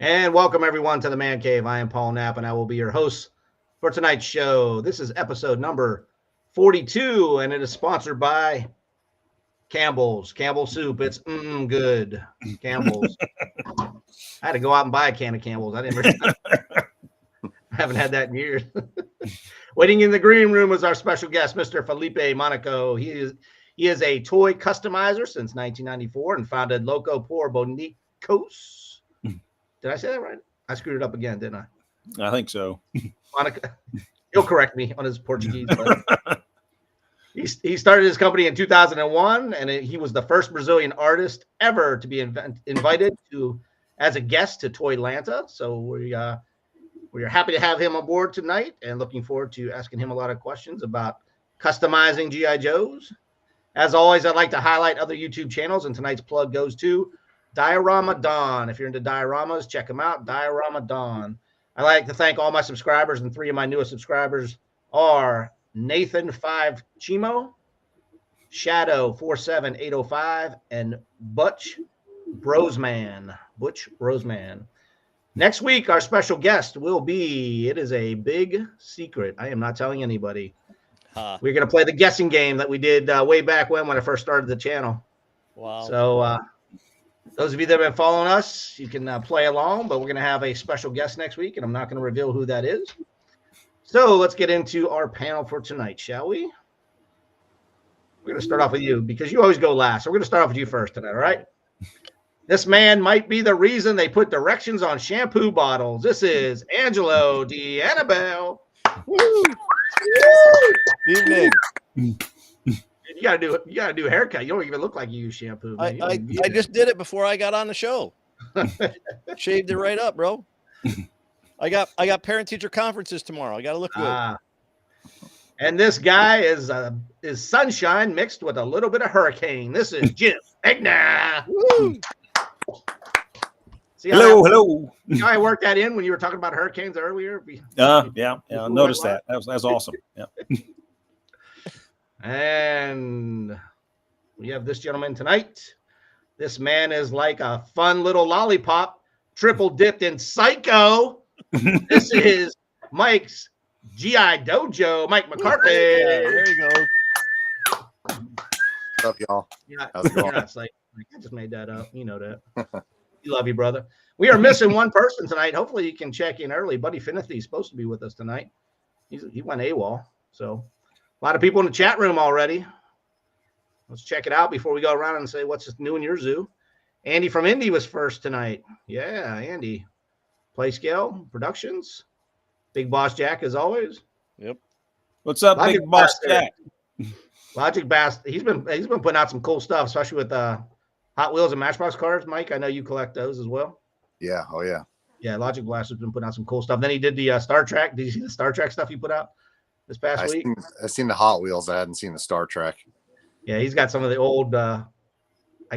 And welcome everyone to the Man Cave. I am Paul Knapp, and I will be your host for tonight's show. This is episode number 42, and it is sponsored by Campbell's Soup. It's good. Campbell's. I had to go out and buy a can of Campbell's. I haven't had that in years. Waiting in the green room is our special guest, Mr. Felipe Monaco. He is a toy customizer since 1994 and founded Loco por Bonicos. Did I say that right? I screwed it up again, didn't I? I think so. Monaco, he'll correct me on his Portuguese. But he started his company in 2001, and he was the first Brazilian artist ever to be invited as a guest to Toylanta. So we're happy to have him on board tonight, and looking forward to asking him a lot of questions about customizing G.I. Joes. As always, I'd like to highlight other YouTube channels, and tonight's plug goes to Diorama Dawn. If you're into dioramas, check them out. Diorama Dawn. I'd like to thank all my subscribers, and three of my newest subscribers are Nathan 5 Chimo, Shadow 47805, and Butch Brosman. Next week, our special guest will be, it is a big secret. I am not telling anybody. We're going to play the guessing game that we did way back when I first started the channel. Wow. So those of you that have been following us, you can play along, but we're going to have a special guest next week, and I'm not going to reveal who that is. So let's get into our panel for tonight, shall we? We're going to start off with you because you always go last. So we're going to start off with you first tonight, all right? This man might be the reason they put directions on shampoo bottles. This is Angelo D. Annabelle. Woo! Evening. You gotta do a haircut. You don't even look like you use shampoo. I just did it before I got on the show. Shaved it right up, bro. I got parent teacher conferences tomorrow. I gotta look good. And this guy is sunshine mixed with a little bit of hurricane. This is Jim Egna. Woo! Hello. I worked that in when you were talking about hurricanes earlier. Yeah. I noticed that. That was awesome. Yeah. And we have this gentleman tonight. This man is like a fun little lollipop, triple dipped in Psycho. This is Mike's GI Dojo, Mike McCarthy. Yeah, there you go. What's up, y'all? You're not Psycho. I just made that up. You know that. We love you, brother. We are missing one person tonight. Hopefully you can check in early. Buddy Finithy is supposed to be with us tonight. He went AWOL. So a lot of people in the chat room already. Let's check it out before we go around and say what's new in your zoo. Andy from Indy was first tonight. Yeah, Andy. PlayScale Productions. Big Boss Jack as always. Yep. What's up, Logic Big Boss Bastard. Jack? Logic Bass. He's been putting out some cool stuff, especially with Hot Wheels and Matchbox cars. Mike, I know you collect those as well. Yeah. Oh, yeah. Yeah, Logic Blaster's been putting out some cool stuff. Then he did the Star Trek. Did you see the Star Trek stuff he put out this past week? I've seen the Hot Wheels. I hadn't seen the Star Trek. Yeah, he's got some of the old, I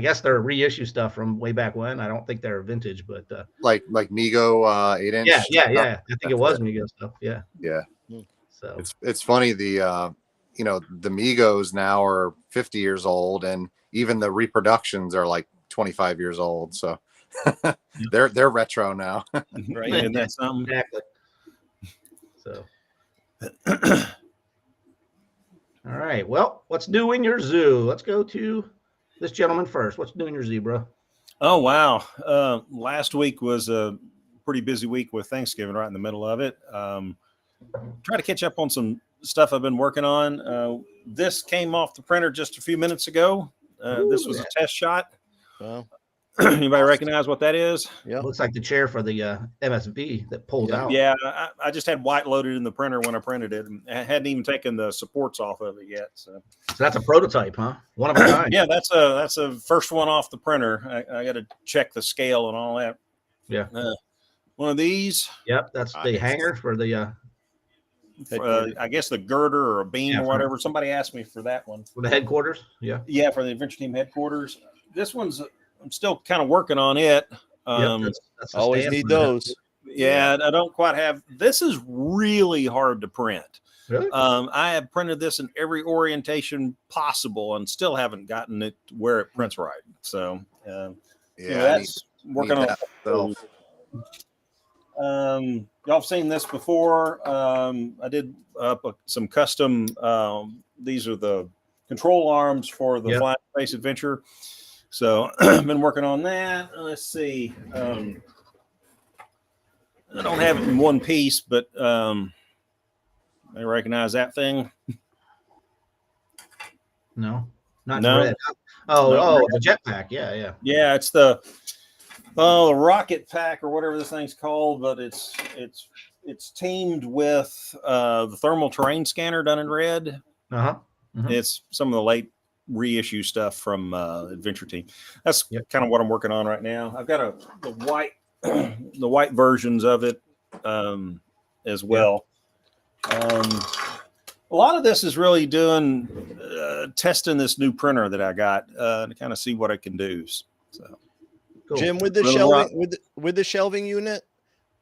guess they're reissue stuff from way back when. I don't think they're vintage, but like Mego 8-inch. Yeah. I think it was Mego stuff. Yeah. Yeah. So it's funny. The the Migos now are 50 years old, and even the reproductions are like 25 years old. So they're retro now. Right. And that's something. Exactly. So. All right. Well, what's new in your zoo? Let's go to this gentleman first. What's new in your zoo, bro? Oh, wow. Last week was a pretty busy week with Thanksgiving, right in the middle of it. Try to catch up on some stuff I've been working on. This came off the printer just a few minutes ago. This was a test shot. Wow. Anybody recognize what that is? Yeah. Looks like the chair for the MSV that pulls out. Yeah, I just had white loaded in the printer when I printed it. And I hadn't even taken the supports off of it yet. So that's a prototype, huh? One of a kind. Yeah, that's a first one off the printer. I got to check the scale and all that. Yeah. One of these. Yep, that's the hanger for the I guess the girder or a beam or whatever. Somebody asked me for that one. For the headquarters? Yeah. Yeah, for the Adventure Team headquarters. This one's, I'm still kind of working on it. That's always need those. Yeah, I don't quite have. This is really hard to print. Really? I have printed this in every orientation possible and still haven't gotten it where it prints right. So, Yeah, that's working on. Y'all have seen this before. I did some custom. These are the control arms for the Flying Space Adventure. So I've been working on that. Let's see. I don't have it in one piece, but I recognize that thing. No, not No. red. Oh, the jetpack. Yeah. Yeah, it's the rocket pack or whatever this thing's called, but it's teamed with the thermal terrain scanner done in red. Mm-hmm. It's some of the late reissue stuff from Adventure Team. That's kind of what I'm working on right now. I've got the white versions of it as well. A lot of this is really doing testing this new printer that I got to kind of see what it can do. So, cool. Jim, with the shelving, with the shelving unit,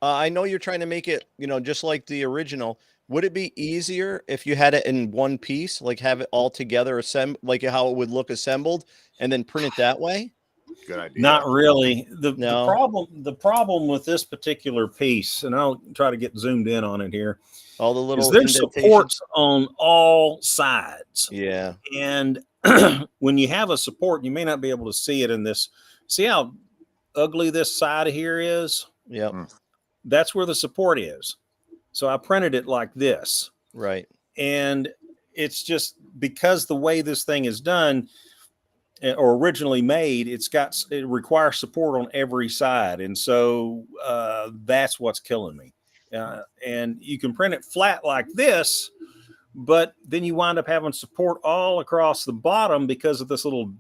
I know you're trying to make it, just like the original. Would it be easier if you had it in one piece, like have it all together, like how it would look assembled, and then print it that way? Good idea. Not really. The problem with this particular piece, and I'll try to get zoomed in on it here. All the little there's supports on all sides. Yeah. And when you have a support, you may not be able to see it in this. See how ugly this side here is? Yep. That's where the support is. So I printed it like this. Right. And it's just because the way this thing is done or originally made, it requires support on every side. And so that's what's killing me. And you can print it flat like this, but then you wind up having support all across the bottom because of this little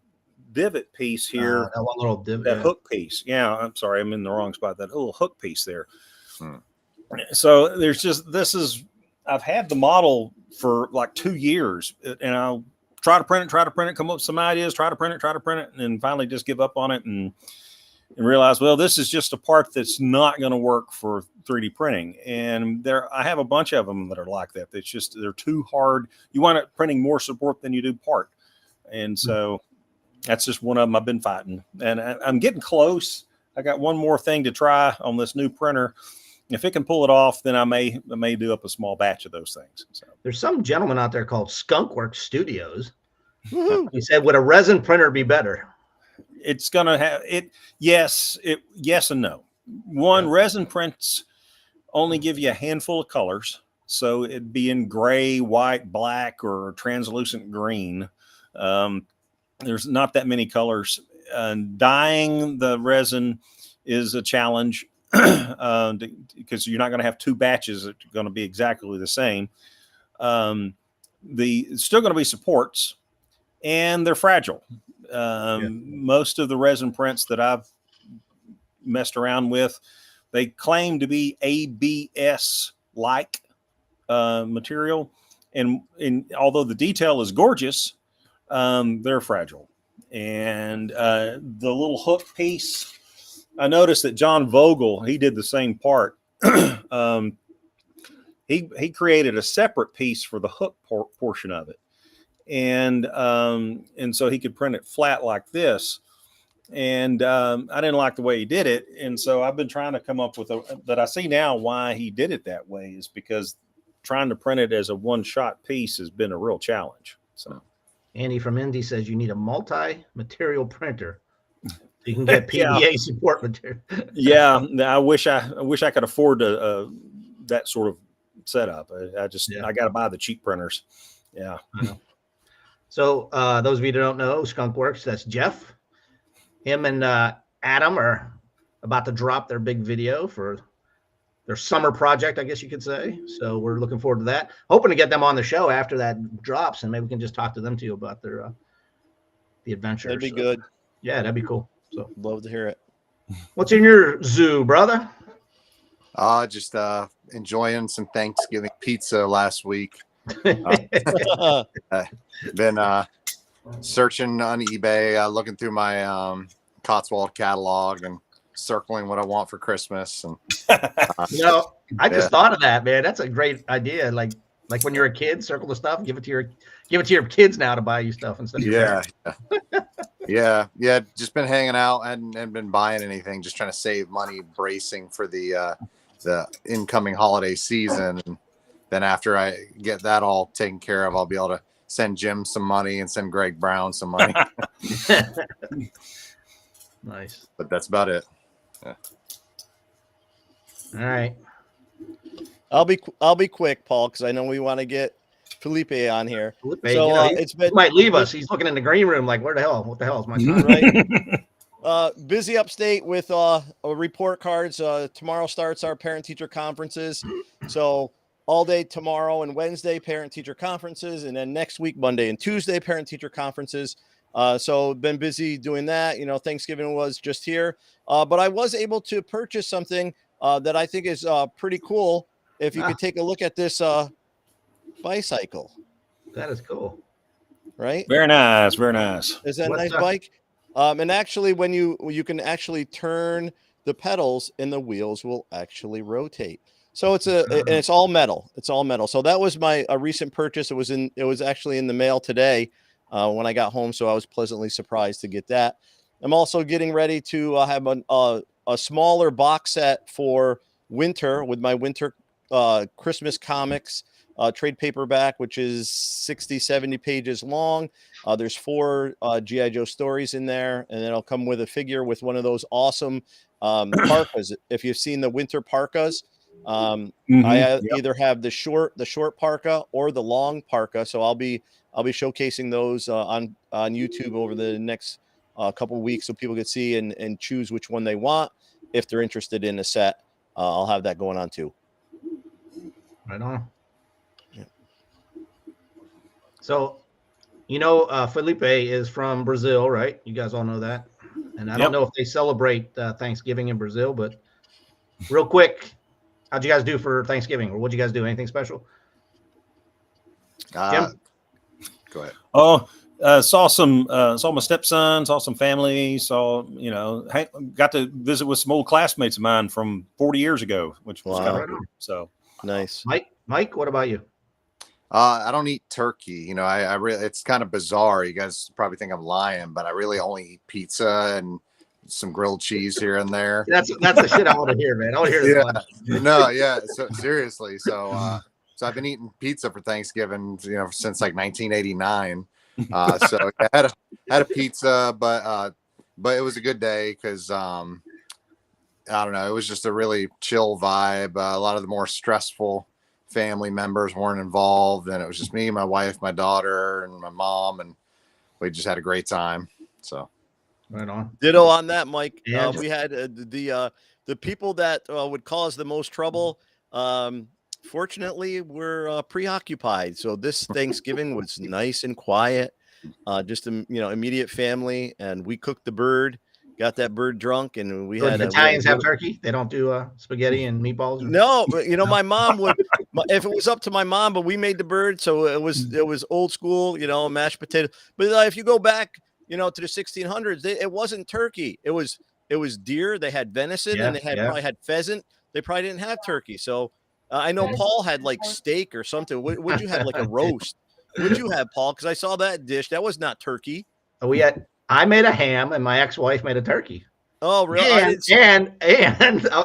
divot piece here. That one little divot. That hook piece. Yeah, I'm sorry, I'm in the wrong spot. That little hook piece there. So I've had the model for like 2 years, and I'll try to print it, come up with some ideas, try to print it, and then finally just give up on it and realize, well, this is just a part that's not going to work for 3D printing. And I have a bunch of them that are like that. They're too hard. You wind up printing more support than you do part. And so that's just one of them I've been fighting. And I'm getting close. I got one more thing to try on this new printer. If it can pull it off, then I may do up a small batch of those things. So there's some gentleman out there called Skunkworks Studios. He said, would a resin printer be better? It's going to have it. Yes and no. Resin prints only give you a handful of colors. So it'd be in gray, white, black, or translucent green. There's not that many colors. Dyeing the resin is a challenge because you're not going to have two batches that are going to be exactly the same. It's still going to be supports, and they're fragile. Most of the resin prints that I've messed around with, they claim to be ABS like material, and although the detail is gorgeous, they're fragile. And the little hook piece, I noticed that John Vogel, he did the same part. He created a separate piece for the hook portion of it. And so he could print it flat like this. And I didn't like the way he did it. And so I've been trying to come up with but I see now why he did it that way is because trying to print it as a one-shot piece has been a real challenge. So Andy from Indy says you need a multi-material printer. You can get PDA support material. Yeah, I wish I could afford that sort of setup. I got to buy the cheap printers. Yeah. So those of you that don't know, Skunkworks, that's Jeff. Him and Adam are about to drop their big video for their summer project, I guess you could say. So we're looking forward to that. Hoping to get them on the show after that drops, and maybe we can just talk to them too about their the adventure. That'd be good. Yeah, that'd be cool. So love to hear it. What's in your zoo, brother? Just enjoying some Thanksgiving pizza last week. Been searching on eBay, looking through my Cotswold catalog and circling what I want for Christmas. And I just thought of that, man. That's a great idea. Like when you're a kid, circle the stuff, give it to your kids now to buy you stuff instead of your parents. Yeah, just been hanging out and been buying anything, just trying to save money, bracing for the incoming holiday season. And then after I get that all taken care of, I'll be able to send Jim some money and send Greg Brown some money. Nice. But that's about it. Yeah. All right. I'll be quick, Paul, because I know we want to get Felipe on here. Felipe, So he might leave us. He's looking in the green room like, where the hell? What the hell is my time? Right. Busy upstate with report cards. Tomorrow starts our parent-teacher conferences. So all day tomorrow and Wednesday, parent-teacher conferences. And then next week, Monday and Tuesday, parent-teacher conferences. So been busy doing that. Thanksgiving was just here. But I was able to purchase something that I think is pretty cool. If you could take a look at this bicycle. That is cool. Right? Very nice. Very nice. Is that a nice bike? And actually, when you can actually turn the pedals and the wheels will actually rotate. So and it's all metal. It's all metal. So that was my recent purchase. It was actually in the mail today when I got home. So I was pleasantly surprised to get that. I'm also getting ready to have a smaller box set for winter with my winter Christmas comics. Trade paperback, which is 60, 70 pages long. There's 4 G.I. Joe stories in there, and then it'll come with a figure with one of those awesome parkas. If you've seen the winter parkas, I either have the short parka or the long parka. So I'll be showcasing those on YouTube over the next couple of weeks, so people can see and choose which one they want if they're interested in a set. I'll have that going on too. Right on. So, Felipe is from Brazil, right? You guys all know that. And I don't know if they celebrate Thanksgiving in Brazil, but real quick, how'd you guys do for Thanksgiving? Or what'd you guys do? Anything special? Jim? Go ahead. Oh, saw my stepson, saw some family, got to visit with some old classmates of mine from 40 years ago, which was kind of cool. So nice. Mike, what about you? I don't eat turkey. I really, it's kind of bizarre. You guys probably think I'm lying, but I really only eat pizza and some grilled cheese here and there. That's the shit I want to hear, man. I want to hear this. So seriously. So I've been eating pizza for Thanksgiving, since like 1989. So I had a pizza, but it was a good day because I don't know, it was just a really chill vibe. A lot of the more stressful family members weren't involved, and it was just me, my wife, my daughter, and my mom, and we just had a great time. So right on. Ditto on that, Mike. Yeah. We had the people that would cause the most trouble. Fortunately, we're preoccupied. So this Thanksgiving was nice and quiet. Just immediate family, and we cooked the bird. Got that bird drunk, and we had Italians have turkey. They don't do spaghetti and meatballs. No, but my mom would. If it was up to my mom, but we made the bird, so it was old school, mashed potato. But if you go back, to the 1600s, it wasn't turkey. It was deer. They had venison, and they probably had pheasant. They probably didn't have turkey. So I know Paul had like steak or something. Would you have like a roast? What'd you have, Paul? Because I saw that dish. That was not turkey. I made a ham, and my ex-wife made a turkey. Oh, really? And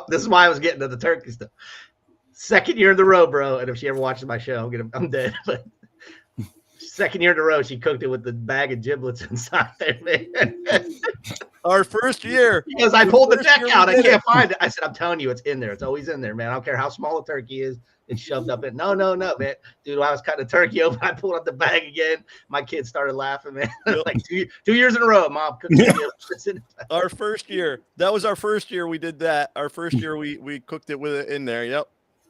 this is why I was getting to the turkey stuff. Second year in a row, bro. And if she ever watches my show, I'm dead. But second year in a row, she cooked it with the bag of giblets inside there, man. Our first year. Because I pulled the deck out. I can't find it. I said, I'm telling you, it's in there. It's always in there, man. I don't care how small a turkey is. It's shoved up in. No, man. Dude, I was cutting the turkey open. I pulled out the bag again. My kids started laughing, man. Like 2 years in a row, Mom cooked Our first year. That was our first year we did that. Our first year we cooked it with it in there. Yep.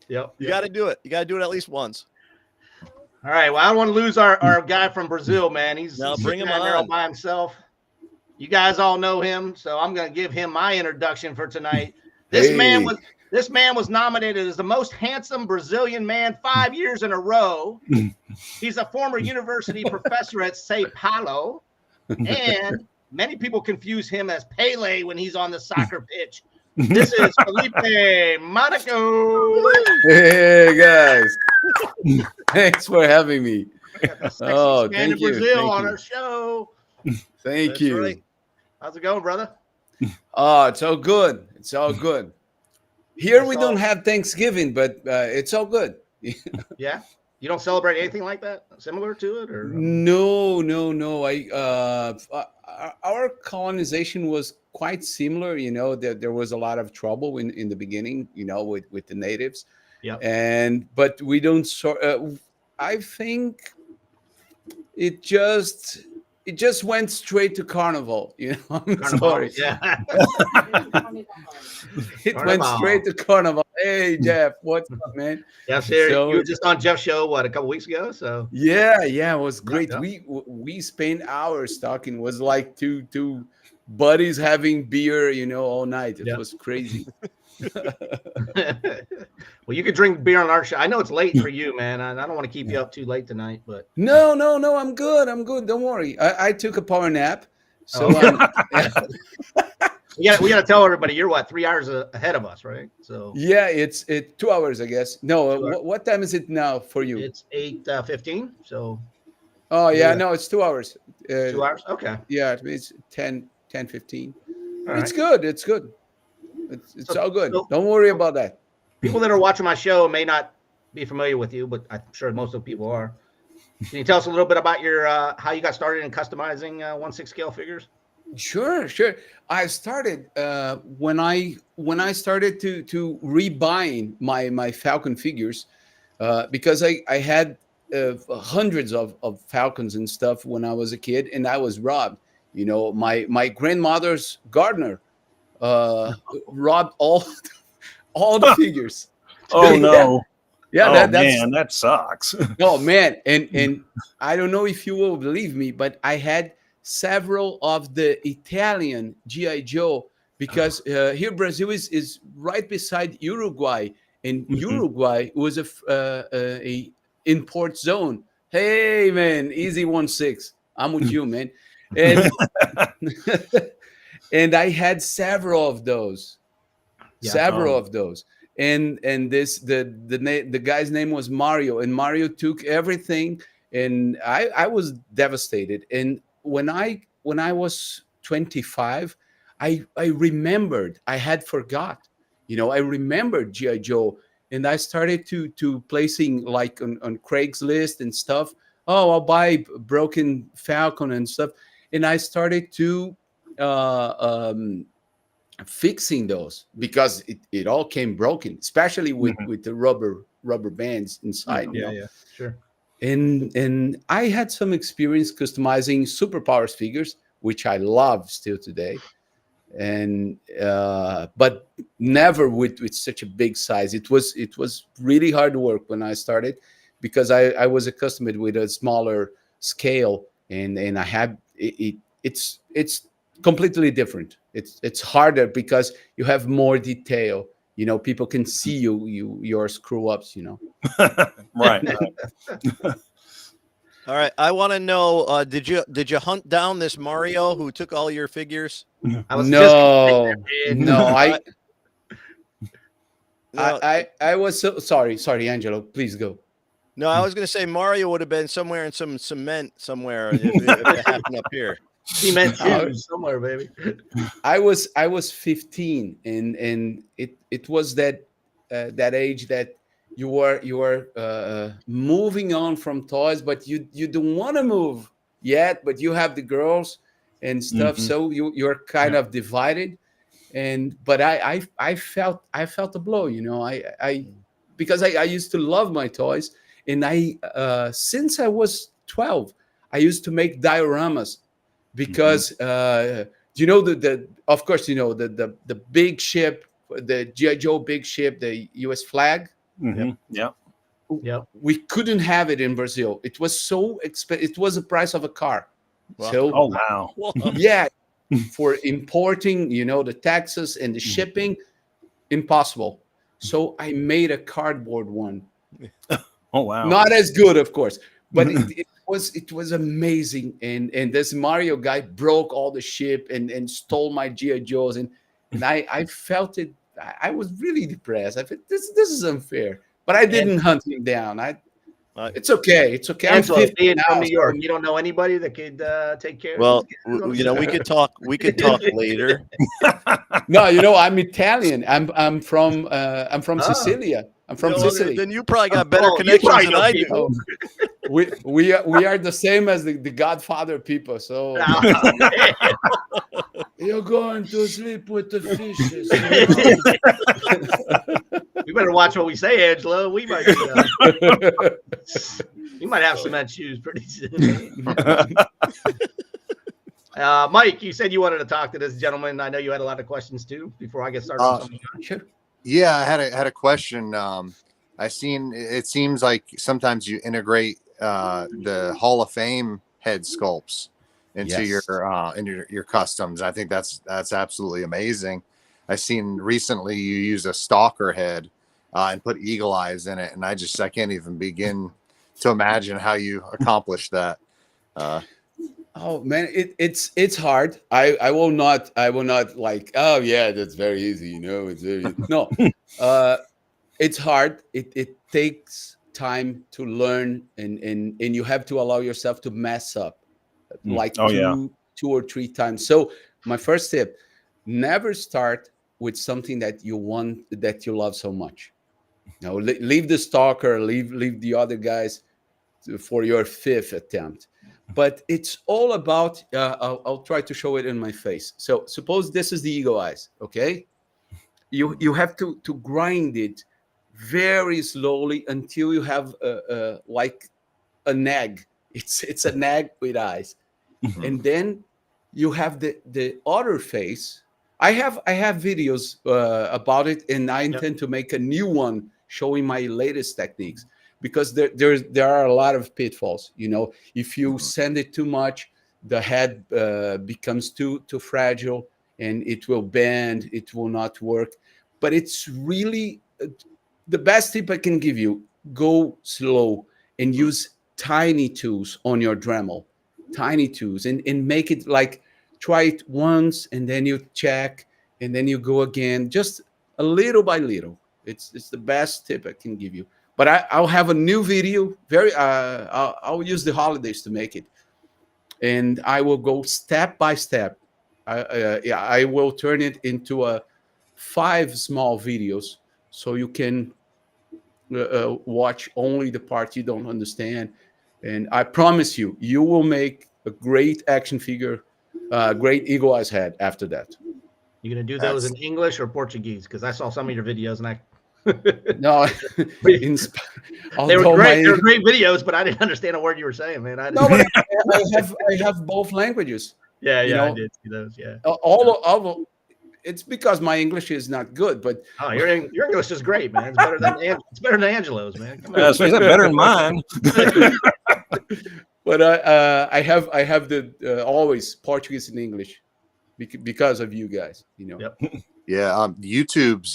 You got to do it. You got to do it at least once. All right. Well, I don't want to lose our guy from Brazil, man. He's bring him there all by himself. You guys all know him, so I'm going to give him my introduction for tonight. This man was nominated as the most handsome Brazilian man 5 years in a row. He's a former university professor at Sao Paulo, and many people confuse him as Pele when he's on the soccer pitch. This is Felipe Monaco. Hey guys, thanks for having me. Man in Brazil on our show. Thank That's you. right. How's it going, brother? Oh, it's all good. It's all good. Here I we saw- don't have Thanksgiving, but it's all good. Yeah. You don't celebrate anything like that, similar to it, or No. Our colonization was quite similar. There was a lot of trouble in the beginning. With the natives, yeah. but we don't. I think it just went straight to carnival. I'm Carnival. sorry. Yeah. It went Carnival. straight to carnival. Hey Jeff, what's up, man? Yeah, sir. You So were just on Jeff's show, a couple weeks ago? So yeah, it was great. yeah. We spent hours talking. It was like two buddies having beer, all night. It Yeah. was crazy. Well, you could drink beer on our show. I know it's late for you, man. I don't want to keep you up too late tonight, but No. I'm good. Don't worry. I took a power nap. So we got to tell everybody you're 3 hours ahead of us, right? So yeah, it's 2 hours, I guess. No, 2 hours. what time is it now for you? It's 8:15. So Oh yeah, no, it's 2 hours. 2 hours. Okay. Yeah, it's 10:15. All It's right. good. It's good. It's So- all good. so- Don't worry about that. People that are watching my show may not be familiar with you, but I'm sure most of the people are. Can you tell us a little bit about your how you got started in customizing 1/6 scale figures? Sure. I started when I started to rebuying my Falcon figures because I had hundreds of Falcons and stuff when I was a kid, and I was robbed. My grandmother's gardener robbed all the figures. Oh no! Yeah, oh man, that sucks. Oh man, and I don't know if you will believe me, but I had several of the Italian GI Joe because here Brazil is right beside Uruguay, and Uruguay was a import zone. Hey man, easy 1/6. I'm with you, man. And and I had several of those. Yeah. Several of those. And this the guy's name was Mario, and Mario took everything, and I was devastated. And when I was 25, I remembered, I had forgot, I remembered GI Joe, and I started to placing like on Craigslist and stuff. Oh, I'll buy broken Falcon and stuff, and I started to fixing those because it all came broken, especially with the rubber bands inside. Yeah, sure. And I had some experience customizing superpowers figures, which I love still today, and but never with such a big size. It was really hard work when I started because I was accustomed with a smaller scale, and I had it's completely different. It's harder because you have more detail. People can see your screw ups. Right. All right, I want to know. Did you hunt down this Mario who took all your figures? I was No, just no, No, I was so sorry, Angelo. Please go. no, I was going to say Mario would have been somewhere in some cement somewhere if it happened up here. cement shoes somewhere, baby. I was 15, and it was that age that you were moving on from toys, but you don't want to move yet, but you have the girls and stuff, so you're kind of divided. But I felt the blow, I because I used to love my toys, and I since I was 12, I used to make dioramas because the of course the big ship, the GI Joe big ship, the US flag. Yeah. We couldn't have it in Brazil. It was so expensive. It was the price of a car. Wow. So Oh wow. yeah, for importing, the taxes and the shipping, impossible. So I made a cardboard one. Oh wow. Not as good, of course, but it was amazing. And this Mario guy broke all the ship and stole my GI Joes, and I felt it. I was really depressed. I thought this is unfair, but I didn't hunt him down. It's okay. It's okay. I'm Angelo, 50 being now, from New so- York, you don't know anybody that could take care Well, of these kids? you know, we could talk. We could talk later. No, you know, I'm Italian. I'm from Ah. Sicilia. I'm from You know, Sicily. then you probably got better Oh, you connections probably than know I people. do. We are the same as the Godfather people. So Oh, man. you're going to sleep with the fishes. We better watch what we say, Angelo. We might we might have cement shoes pretty soon. Mike, you said you wanted to talk to this gentleman. I know you had a lot of questions too. Before I get started, on something. Sure. Yeah, I had a question. I seen it seems like sometimes you integrate the Hall of Fame head sculpts into Yes. your customs. I think that's absolutely amazing. I seen recently you use a stalker head and put eagle eyes in it, and I can't even begin to imagine how you accomplished that. Oh man, it's hard. I will not like, oh yeah, that's very easy, you know. It's very no. It's hard. It takes time to learn, and you have to allow yourself to mess up like Oh, yeah. two or three times. So my first tip, never start with something that you love so much. No, leave the stalker, leave the other guys for your fifth attempt. But it's all about. I'll try to show it in my face. So suppose this is the eagle eyes. Okay, you have to grind it very slowly until you have like an egg. It's an egg with eyes, and then you have the other face. I have videos about it, and I intend to make a new one showing my latest techniques, because there are a lot of pitfalls. You know, if you send it too much, the head becomes too fragile, and it will bend. It will not work. But it's really the best tip I can give you: go slow and use tiny tools on your Dremel, tiny tools, and make it like, try it once and then you check and then you go again, just a little by little. It's the best tip I can give you. But I'll have a new video. I'll use the holidays to make it, and I will go step by step. I will turn it into 5 small videos, so you can watch only the part you don't understand. And I promise you, you will make a great action figure, great eagle eyes head after that. You gonna do those in English or Portuguese? Because I saw some of your videos and No, they were great. They were great videos, but I didn't understand a word you were saying, man. No, but I have both languages. Yeah, you I know, did see those. Yeah, all it's because my English is not good, but your English is great, man. It's better than Angelo's, man. Come on. That's better than mine. But I have the always Portuguese and English because of you guys, you know. Yep. Yeah, YouTube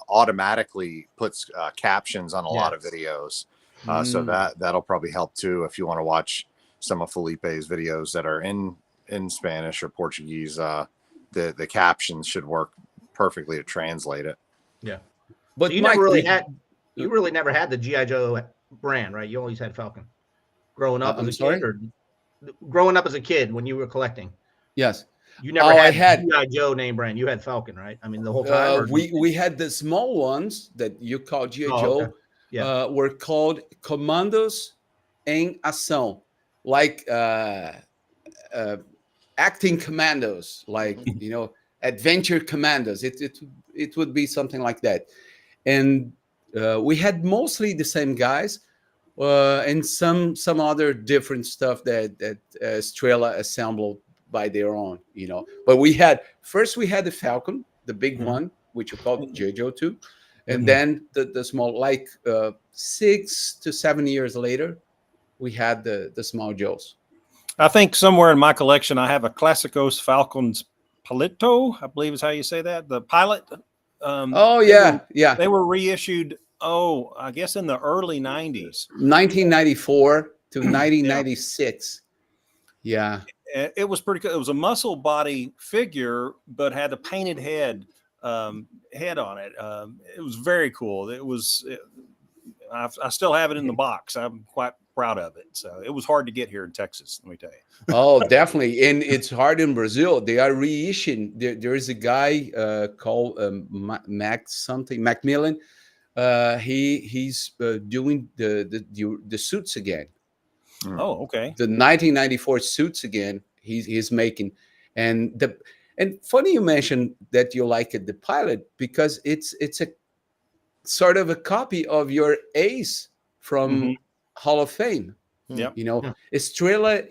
automatically puts captions on a lot of videos, so that'll probably help too if you want to watch some of Felipe's videos that are in Spanish or Portuguese. The captions should work perfectly to translate it. Yeah, but so you really never had the G.I. Joe brand, right? You always had Falcon. Growing up growing up as a kid when you were collecting. Yes. You never had G.I. Joe name brand. You had Falcon, right? I mean, the whole time. We had the small ones that you call G.I. Joe. Okay. Yeah. Were called Comandos em Ação, like acting commandos, like you know, adventure commandos. It would be something like that, and we had mostly the same guys, and some other different stuff that Strela assembled by their own, you know. But we had the Falcon, the big one, which we called G.I. Joe 2, and then the small, like 6 to 7 years later, we had the small Joes. I think somewhere in my collection I have a Classicos Falcons Palito, I believe is how you say that, the pilot. They were reissued. I guess in the early 90s, 1994 to 1996. Yeah. It was pretty cool. It was a muscle body figure, but had a painted head on it. It was very cool. I still have it in the box. I'm quite proud of it. So it was hard to get here in Texas, let me tell you. Oh, definitely, and it's hard in Brazil. They are reissuing. There is a guy called Mac something Macmillan. He's doing the suits again. Oh, okay. The 1994 suits again. He's making, and funny you mentioned that you like it, the pilot, because it's a sort of a copy of your Ace from Hall of Fame. Yep. You know, Estrella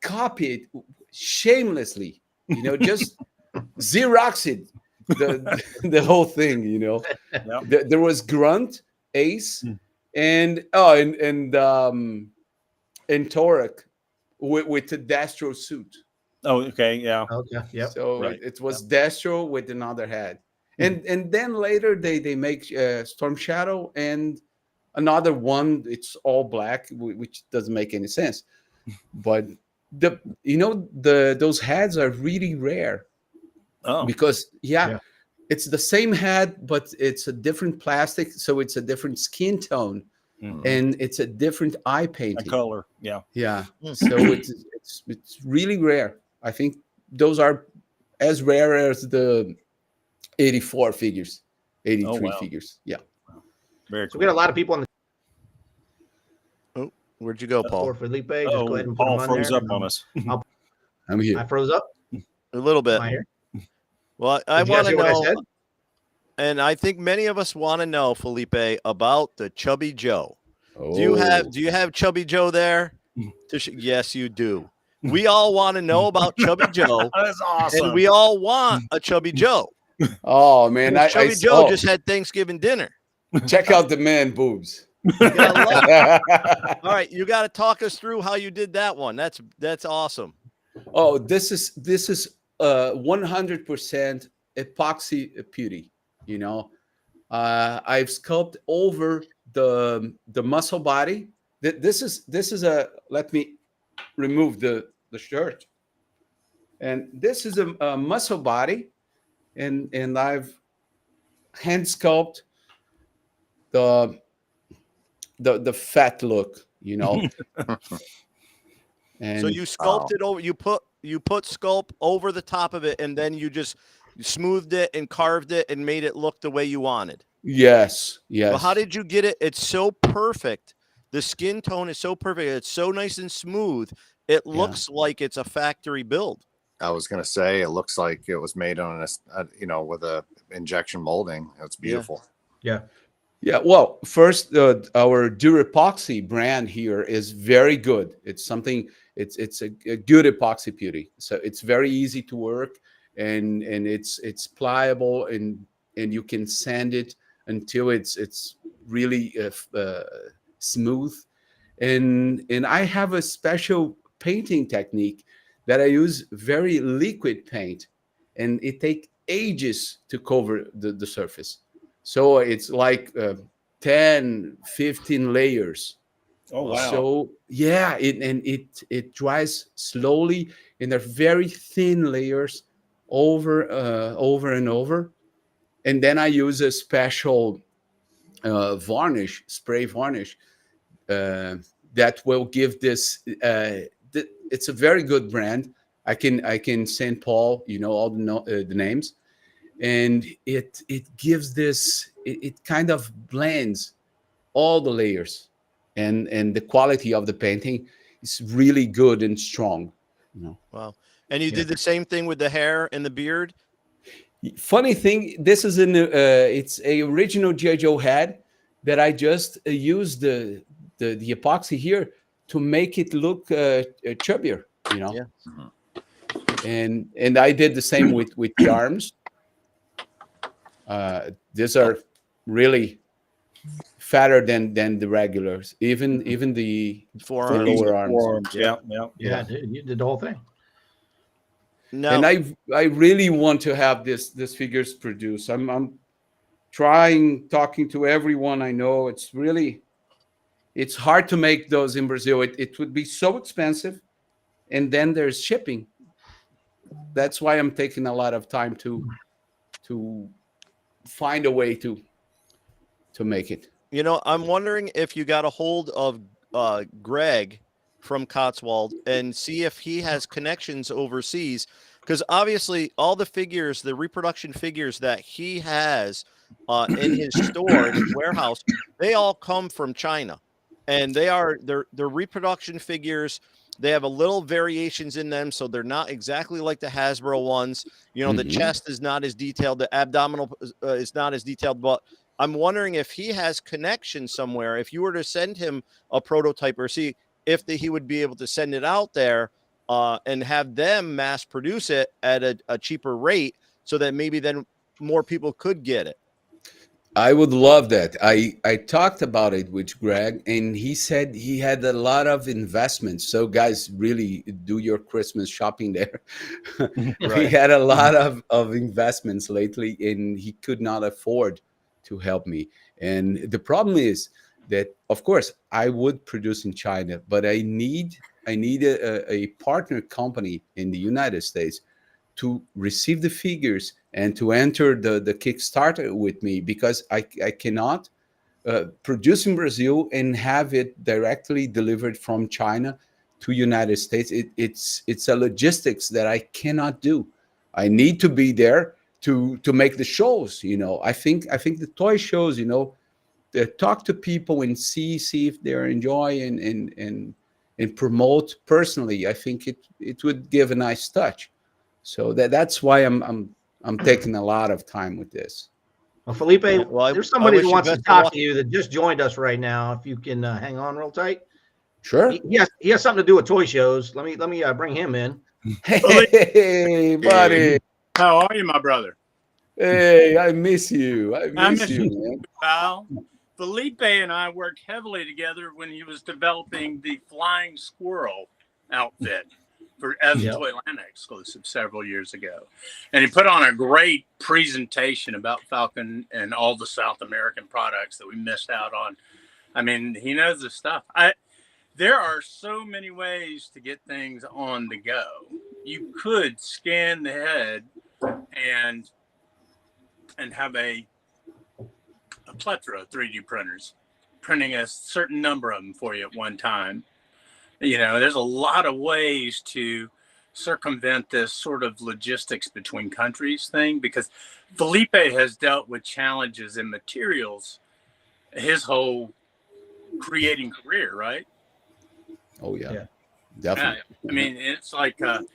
copied shamelessly. You know, just Xerox it the whole thing. You know, there was Grunt, Ace, and Torek with the Destro suit. Oh, okay. Yeah. Okay. Yep. So Right. it was Destro with another hat, and then later they make Storm Shadow and another one. It's all black, which doesn't make any sense. But those hats are really rare. Oh, Because it's the same hat, but it's a different plastic, so it's a different skin tone, and it's a different eye a painting. color. Yeah. Yeah, so it's really rare. I think those are as rare as the 84 figures, 83 wow. figures. Yeah. Very So cool. we got a lot of people on the Oh, where'd you go, Paul? for Felipe. Just go ahead and put Paul them on froze there. up on us. I'm here. I froze up. A little bit. Am I here? Well, I Did you guys want to hear what I know, said? and I think many of us want to know, Felipe, about the Chubby Joe. Oh. Do you have Chubby Joe there? Yes, you do. We all want to know about Chubby Joe, That's awesome. and we all want a Chubby Joe. Oh man, Chubby Joe just had Thanksgiving dinner. check out the man boobs. You gotta love it. All right, you got to talk us through how you did that one. That's awesome. Oh, this is 100% epoxy putty. You know, I've sculpted over the muscle body. This is a, let me remove the shirt, and this is a muscle body, and I've hand sculpted the fat look. You know. And So you sculpted over. You put sculpt over the top of it, and then you just smoothed it and carved it and made it look the way you wanted. yes. Well, how did you get it? It's so perfect. The skin tone is so perfect. It's so nice and smooth. It looks like it's a factory build. I was gonna say it looks like it was made on with a injection molding. It's beautiful. Yeah. Yeah, well, first, our Durepoxy brand here is very good. It's something. It's a good epoxy putty, so it's very easy to work, and it's pliable, and you can sand it until it's really smooth. And I have a special painting technique that I use very liquid paint, and it takes ages to cover the surface. So it's like 10, 15 layers. Oh wow. So yeah, it dries slowly, and they're very thin layers over and over. And then I use a special varnish, spray varnish, that will give this. It's a very good brand. I can send Paul, all the names, and it gives this. It kind of blends all the layers, and the quality of the painting is really good and strong. Wow. And you did the same thing with the hair and the beard? Funny thing, this is it's a original G.I. Joe hat that I just used the epoxy here to make it look chubbier, Yeah. And I did the same with the arms. These are really fatter than the regulars, even the Forearms. lower arms. Forearms. Yeah. Yeah, dude, you did the whole thing. No. And I really want to have this figures produced. I'm talking to everyone I know. It's hard to make those in Brazil. It would be so expensive, and then there's shipping. That's why I'm taking a lot of time to find a way to make it. You know, I'm wondering if you got a hold of Greg from Cotswold and see if he has connections overseas, because obviously all the figures, the reproduction figures that he has in his store, in his warehouse, they all come from China, and they're reproduction figures. They have a little variations in them, so they're not exactly like the Hasbro ones. You know, the chest is not as detailed, the abdominal is not as detailed, but I'm wondering if he has connection somewhere. If you were to send him a prototype, or see if he would be able to send it out there and have them mass produce it at a cheaper rate, so that maybe then more people could get it. I would love that. I talked about it with Greg, and he said he had a lot of investments. So guys, really do your Christmas shopping there. He had a lot of investments lately, and he could not afford to help me. And the problem is that, of course, I would produce in China, but I need a partner company in the United States to receive the figures and to enter the Kickstarter with me, because I cannot produce in Brazil and have it directly delivered from China to United States. It's a logistics that I cannot do. I need to be there to make the shows. You know, I think the toy shows, you know, talk to people and see if they're enjoying and promote personally. I think it would give a nice touch. So that's why I'm taking a lot of time with this. Well, Felipe, Well, there's somebody wish who you wants to best of talk luck. to you that just joined us right now. If you can hang on real tight. Sure. He has something to do with toy shows. Let me bring him in. Hey, buddy. How are you, my brother? Hey, I miss you. I miss you, you, man. pal. Felipe and I worked heavily together when he was developing the Flying Squirrel outfit as a Toyland exclusive several years ago. And he put on a great presentation about Falcon and all the South American products that we missed out on. I mean, he knows the stuff. There are so many ways to get things on the go. You could scan the head and have a plethora of 3D printers printing a certain number of them for you at one time. You know, there's a lot of ways to circumvent this sort of logistics between countries thing, because Felipe has dealt with challenges in materials his whole creating career, right? Oh yeah. Definitely. I mean, it's like down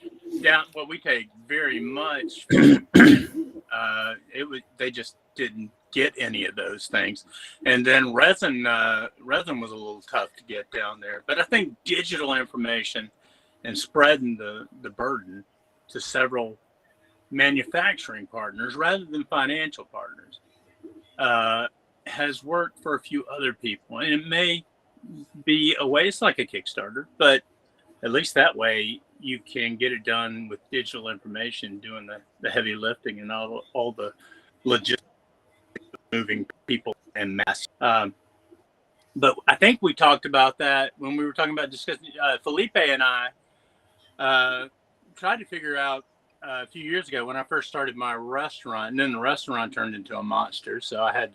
what we take very much. They just didn't get any of those things, and then resin was a little tough to get down there. But I think digital information and spreading the burden to several manufacturing partners rather than financial partners has worked for a few other people, and it may be a way. It's like a Kickstarter, but at least that way you can get it done with digital information, doing the heavy lifting and all the logistics, moving people and mass. But I think we talked about that when we were talking about discussing. Felipe and I tried to figure out a few years ago when I first started my restaurant, and then the restaurant turned into a monster, so I had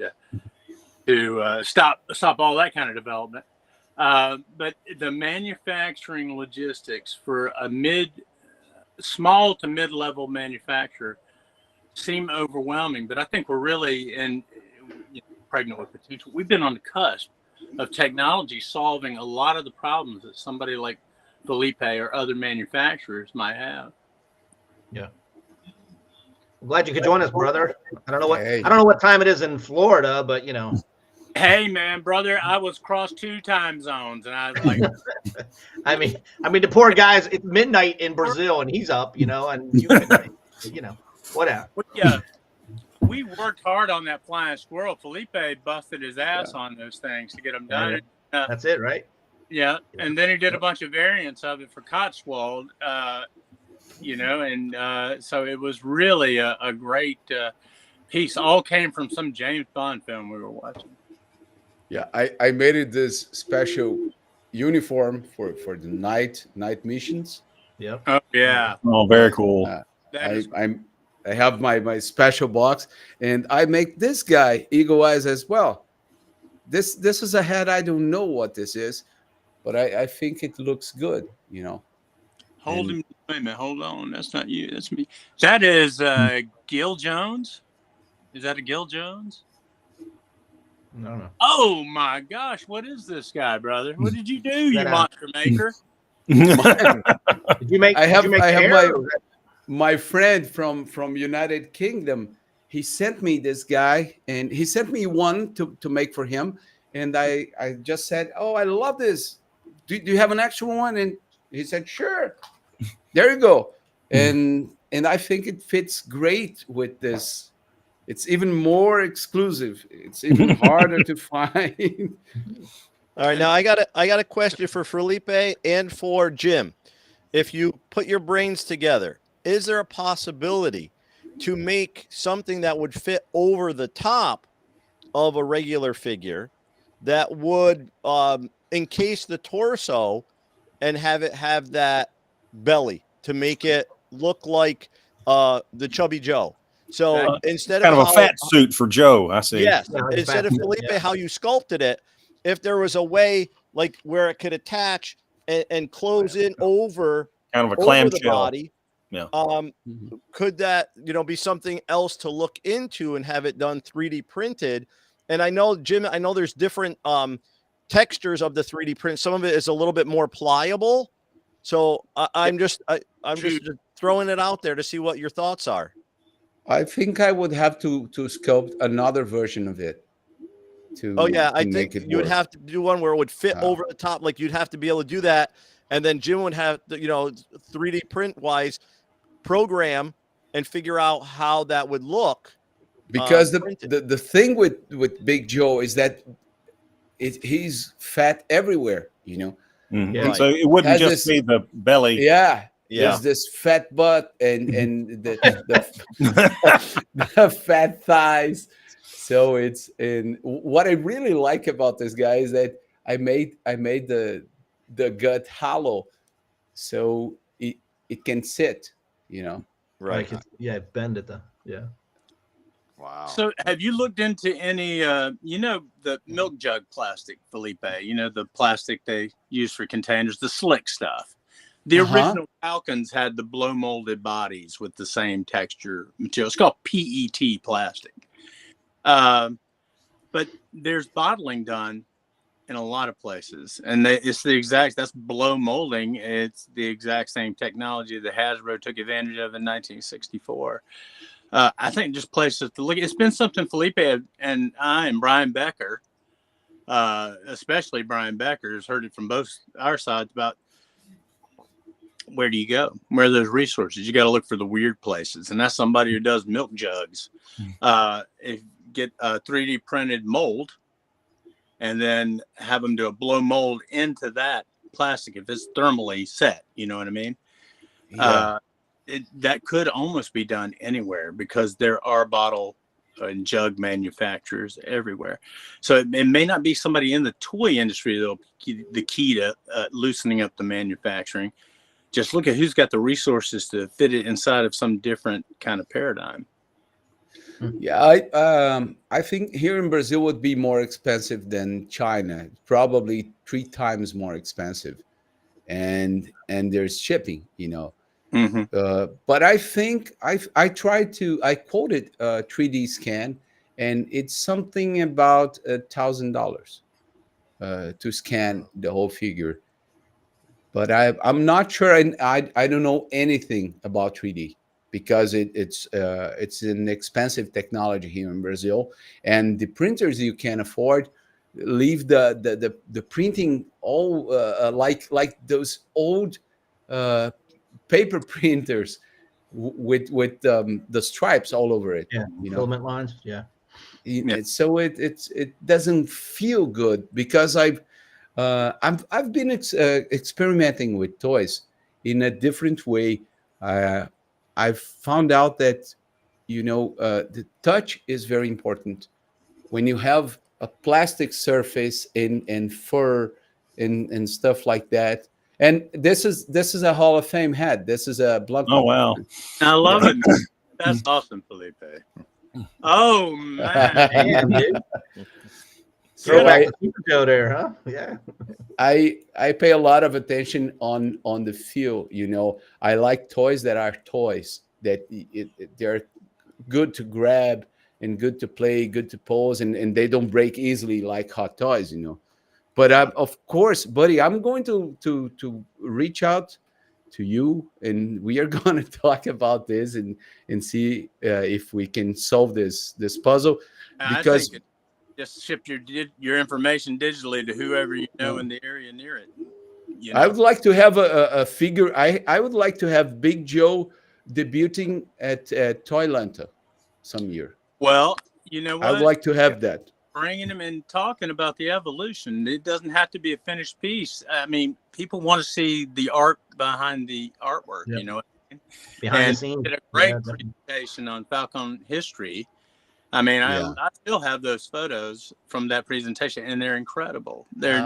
to stop all that kind of development. But the manufacturing logistics for a small to mid-level manufacturer seem overwhelming, but I think we're really pregnant with potential. We've been on the cusp of technology solving a lot of the problems that somebody like Felipe or other manufacturers might have. Yeah. I'm glad you could join us, brother. I don't know what time it is in Florida, but you know. Hey man, brother, I was crossed 2 time zones, and I was like, I mean, the poor guy's, it's midnight in Brazil, and he's up, you know, and you know, whatever. We worked hard on that Flying Squirrel. Felipe busted his ass on those things to get them done. That's it, right? Yeah, and then he did a bunch of variants of it for Cotswold, you know, and so it was really a great piece. All came from some James Bond film we were watching. Yeah, I made it this special uniform for the night missions. Yep. Oh yeah. Oh, very cool. I have my special box, and I make this guy Eagle Eyes as well. this is a head. I don't know what this is, but I think it looks good. You know. Hold And- him. Wait a minute. Hold on. That's not you. That's me. That is Gil Jones. Is that a Gil Jones? I don't know. Oh my gosh! What is this guy, brother? What did you do, you That, monster maker? Did you make? I have did you make I have hair, my or was that- my friend from United Kingdom. He sent me this guy, and he sent me one to make for him. And I just said, "Oh, I love this. Do you have an actual one?" And he said, "Sure." There you go. And I think it fits great with this. It's even more exclusive. It's even harder to find. All right, now I got a question for Felipe and for Jim. If you put your brains together, is there a possibility to make something that would fit over the top of a regular figure that would encase the torso and have it have that belly to make it look like the Chubby Joe? So instead Kind of of a fat suit for Joe, I see. yes, Yeah, like instead fat of suit, Felipe, yeah. how you sculpted it, if there was a way like where it could attach and close in over Kind of a the clamshell. body, Yeah. could that be something else to look into and have it done 3D printed? And I know, Jim, I know there's different textures of the 3D print. Some of it is a little bit more pliable. So I'm just throwing it out there to see what your thoughts are. I think I would have to sculpt another version of it. Oh yeah, I to think make it you would work. have to do one where it would fit over the top. Like you'd have to be able to do that, and then Jim would have to, 3D print wise program and figure out how that would look. Because printed. the thing with Big Joe is that he's fat everywhere. Mhm. Yeah. So it wouldn't Has just this- be the belly. Yeah. Yeah. There's this fat butt and the fat thighs. So it's what I really like about this guy is that I made the gut hollow, so it can sit. Right. Like bend it. Yeah. Wow. So, have you looked into any, the milk jug plastic, Felipe? The plastic they use for containers, the slick stuff. The original Falcons had the blow molded bodies with the same texture material. It's called PET plastic. But there's bottling done in a lot of places, and it's that's blow molding. It's the exact same technology that Hasbro took advantage of in 1964. I think just places to look. It's been something Felipe and I and Brian Becker, especially Brian Becker, has heard it from both our sides about where do you go? Where are those resources? You got to look for the weird places, and that's somebody who does milk jugs. If get a 3D printed mold, and then have them do a blow mold into that plastic if it's thermally set. You know what I mean? Yeah. That could almost be done anywhere because there are bottle and jug manufacturers everywhere. So it may not be somebody in the toy industry that'll be the key to loosening up the manufacturing. Just look at who's got the resources to fit it inside of some different kind of paradigm. Yeah, I think here in Brazil would be more expensive than China, probably 3 times more expensive, and there's shipping. Mm-hmm. But I think I quoted 3D scan, and it's something about $1,000 to scan the whole figure. But I'm not sure, and I don't know anything about 3D because it's an expensive technology here in Brazil, and the printers you can afford leave the printing all like those old paper printers with the stripes all over it. Yeah. Filament lines. Yeah. So it doesn't feel good because I've been experimenting with toys in a different way. I've found out that the touch is very important when you have a plastic surface and fur and stuff like that. And this is a Hall of Fame head. This is a blunt. Oh wow! I love it. That's awesome, Felipe. Oh man! Damn, dude. Throw So back the Super Joe there, huh? Yeah. I pay a lot of attention on the feel. I like toys that are toys that they're good to grab and good to play, good to pose, and they don't break easily like hot toys. But of course, buddy, I'm going to reach out to you, and we are going to talk about this and see if we can solve this puzzle. I Because think just ship your information digitally to whoever you know in the area near it. I would like to have a figure. I would like to have Big Joe debuting at Toylanta some year. Well, you know I would what? like to have that. Bringing them and talking about the evolution. It doesn't have to be a finished piece. I mean, people want to see the art behind the artwork. Yep. You know, Behind and the scenes. did a great Yeah, presentation on Falcon history. I mean, Yeah. I still have those photos from that presentation, and they're incredible. They're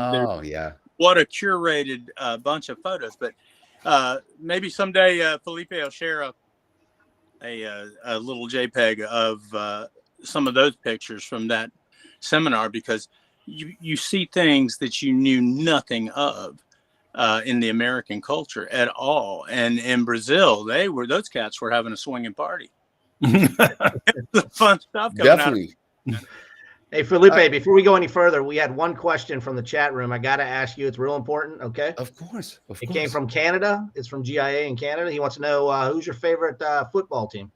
Yeah. what a curated bunch of photos. But maybe someday Felipe will share a little JPEG of some of those pictures from that seminar, because you see things that you knew nothing of in the American culture at all. And in Brazil, those cats were having a swinging party. The fun stuff coming Definitely. out. Hey, Felipe, before we go any further, we had one question from the chat room. I got to ask you. It's real important, okay? Of course. It came from Canada. It's from GIA in Canada. He wants to know who's your favorite football team?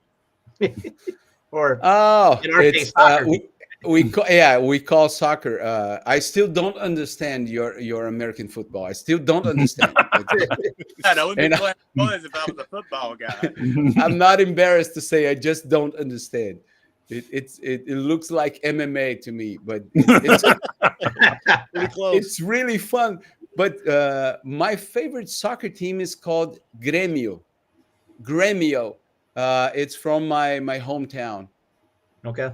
Or in our case, soccer. We call soccer. I still don't understand your American football. I still don't understand. I would be And glad it was if I was a football guy. I'm not embarrassed to say I just don't understand. It looks like MMA to me, but it's Pretty close. it's really fun. But my favorite soccer team is called Grêmio. Grêmio. It's from my hometown. Okay.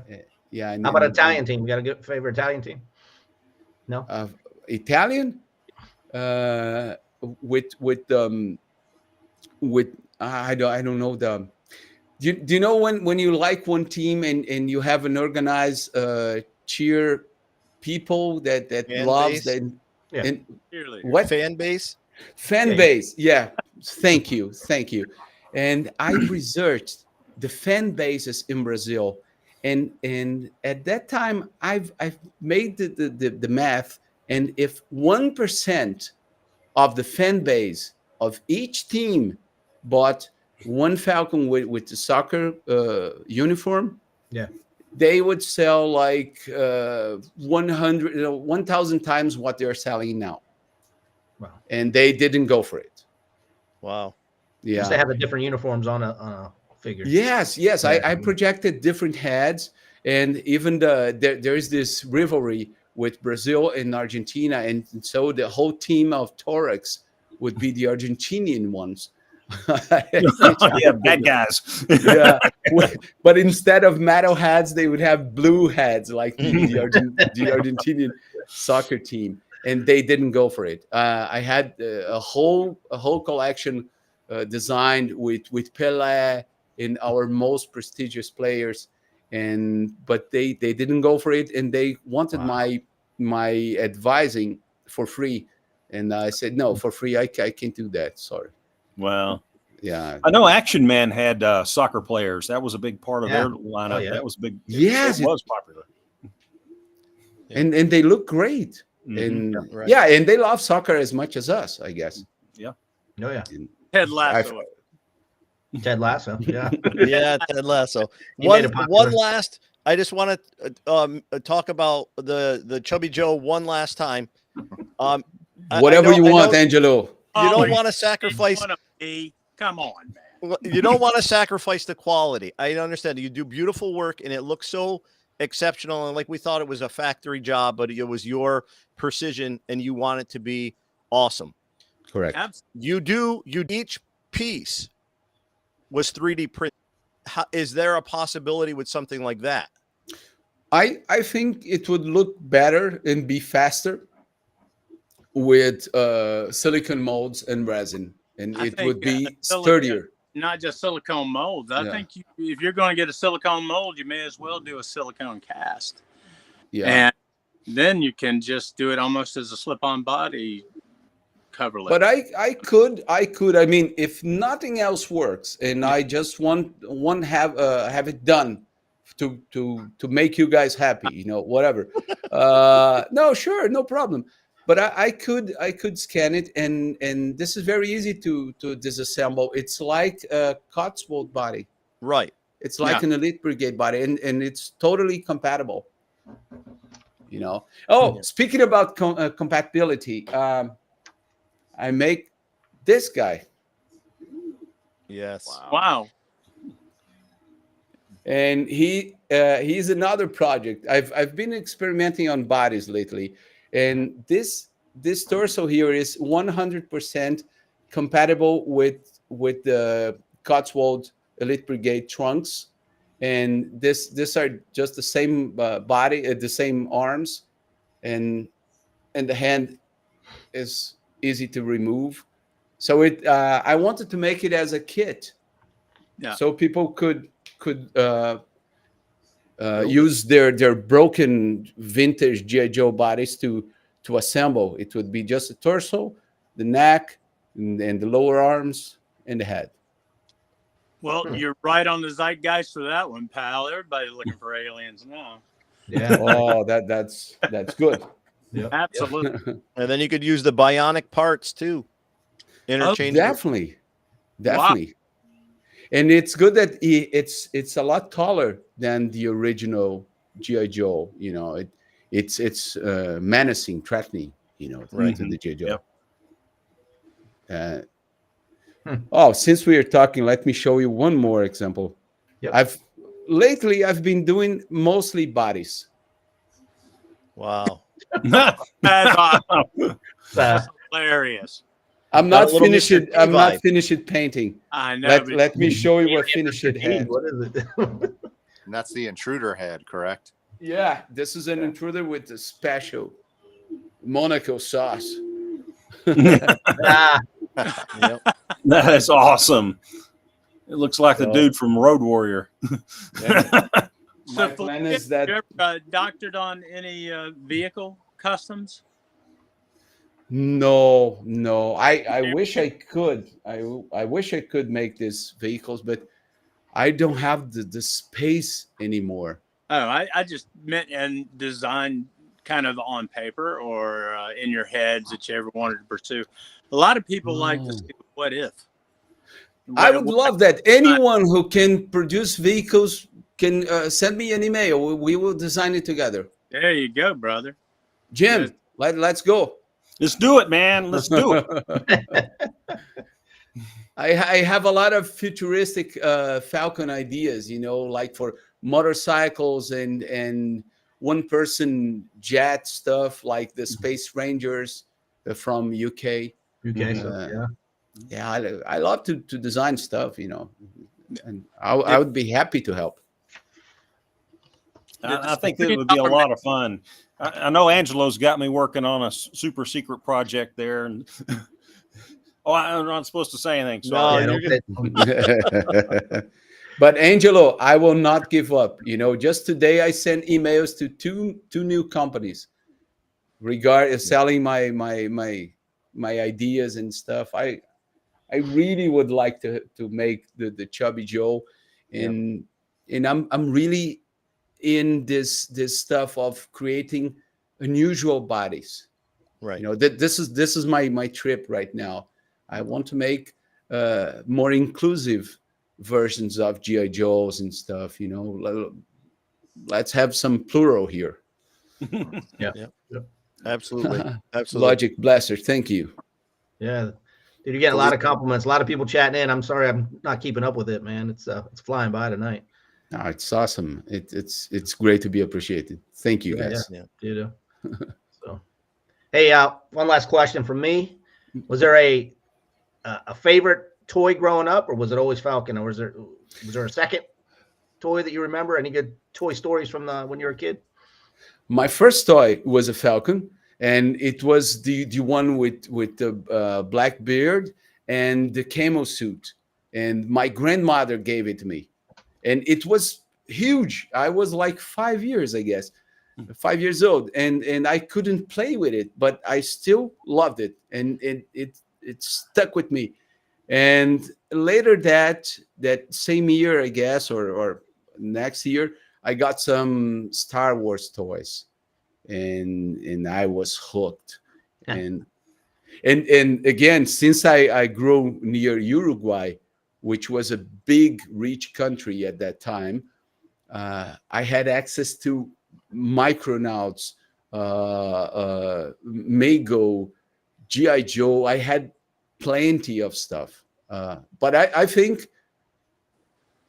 Yeah. How about Italian team? You got a good favorite Italian team? No. Italian? With I don't know the. Do you know when you like one team and you have an organized cheer people that Fan loves base? that? Yeah. And Cheerleader. what Fan base? fan base? Yeah. Thank you. And I researched the fan bases in Brazil, and at that time I've made the math, and if 1% of the fan base of each team bought one Falcon with the soccer uniform, Yeah. they would sell like 1,000 times what they're selling now. Wow. And they didn't go for it. Wow. Yeah. They have the different uniforms on a figure. Yes. Yeah. I projected different heads, and even there is this rivalry with Brazil and Argentina, and so the whole team of Torex would be the Argentinian ones. Yeah, bad guys. Yeah, but instead of metal heads, they would have blue heads, like the Argentinian soccer team, and they didn't go for it. I had a whole collection designed with Pelé and our most prestigious players, but they didn't go for it, and they wanted my advising for free, and I said no, for free I can't do that. Sorry. Well, yeah, I know Action Man had soccer players. That was a big part of their lineup. Oh, yeah. That was big. Yes, it was popular. and they look great. Mhm. And Right. yeah, and they love soccer as much as us, I guess. Oh yeah. Ted Lasso. Ted Lasso. Yeah. Yeah, Ted Lasso. He made it One popular. last. I just want to talk about the Chubby Joe one last time. Whatever you want, know Angelo. you don't Oh, want to sacrifice. Come on, man. You don't want to sacrifice the quality. I understand. You do beautiful work, and it looks so exceptional. And like we thought, it was a factory job, but it was your precision, and you want it to be awesome. Correct. Absolutely. Each piece was 3D printed. Is there a possibility with something like that? I think it would look better and be faster with silicone molds and resin, and I it think, would be silicone- sturdier. Not just silicone molds. I Yeah. think if you're going to get a silicone mold, you may as well do a silicone cast. Yeah. And Then you can just do it almost as a slip-on body coverlet. But I could. I mean, if nothing else works, and I just want have it done to make you guys happy, you know, whatever. No, sure, no problem. But I could scan it, and this is very easy to disassemble. It's like a Cotswold body. Right. It's like an Elite Brigade body, and it's totally compatible. You know. Oh, speaking about compatibility, I make this guy. Yes. Wow. And he's another project. I've been experimenting on bodies lately, and this torso here is 100% compatible with the Cotswold Elite Brigade trunks, and this are just the same body, the same arms, and the hand is easy to remove. So I wanted to make it as a kit, so people could use their broken vintage G.I. Joe bodies to assemble. It would be just the torso, the neck, and the lower arms, and the head. Well, you're right on the zeitgeist for that one, pal. Everybody's looking for aliens now. Yeah. Oh, that's good. Yep. Absolutely. And then you could use the bionic parts too. Interchangeable. Definitely. And it's good that it's a lot taller than the original G.I. Joe. You know, it's menacing, threatening. You know, to the G.I. Joe. Yep. Oh, since we are talking, let me show you one more example. Yep. Lately I've been doing mostly bodies. Wow. That's awesome. That's hilarious. I'm Got not a little finished. Mr. T I'm not vibe. finished painting. I know. Let me show you what finished had. What is it? And that's the intruder head, correct? Yeah, this is an intruder with the special Monaco sauce. Ah, Yep. That is awesome. It looks like the dude from Road Warrior. My plan is that you ever doctored on any vehicle customs? no. I wish I could. I wish I could make these vehicles, but I don't have the space anymore. Oh, I just meant and design kind of on paper or in your heads that you ever wanted to pursue. A lot of people like to see what if. I would love that. Anyone who can produce vehicles can send me an email. We will design it together. There you go, brother. Jim, let's go. Let's do it, man. Let's do it. I have a lot of futuristic Falcon ideas, you know, like for motorcycles and one-person jet stuff, like the Space Rangers from UK. Yeah, I love to design stuff, you know, and I would be happy to help. I think that would be a lot of fun. I know Angelo's got me working on a super secret project there, and I'm not supposed to say anything. Sorry. But Angelo, I will not give up. You know, just today I sent emails to two new companies regarding selling my ideas and stuff. I really would like to make the Chubby Joe, and I'm really in this stuff of creating unusual bodies. Right. You know, this is my trip right now. I want to make more inclusive versions of G.I. Joes and stuff. You know, let's have some plural here. Absolutely. Logic Blaster, thank you. yeah. Dude, you get a lot of compliments. A lot of people chatting in. I'm sorry, I'm not keeping up with it, man. It's flying by tonight. No, it's awesome. It's great to be appreciated. Thank you, guys. Yeah. So, hey, one last question from me. Was there a favorite toy growing up, or was it always Falcon, or was there a second toy that you remember? Any good toy stories from when you were a kid? My first toy was a Falcon, and it was the one with the black beard and the camo suit. And my grandmother gave it to me, and it was huge. I was like 5 years, I guess. 5 years old, and I couldn't play with it, but I still loved it, and it stuck with me. And later that same year, I guess, or next year, I got some Star Wars toys, and I was hooked. Yeah. And again, since I grew near Uruguay, which was a big, rich country at that time, I had access to Micronauts, Mego, GI Joe. I had plenty of stuff, but I think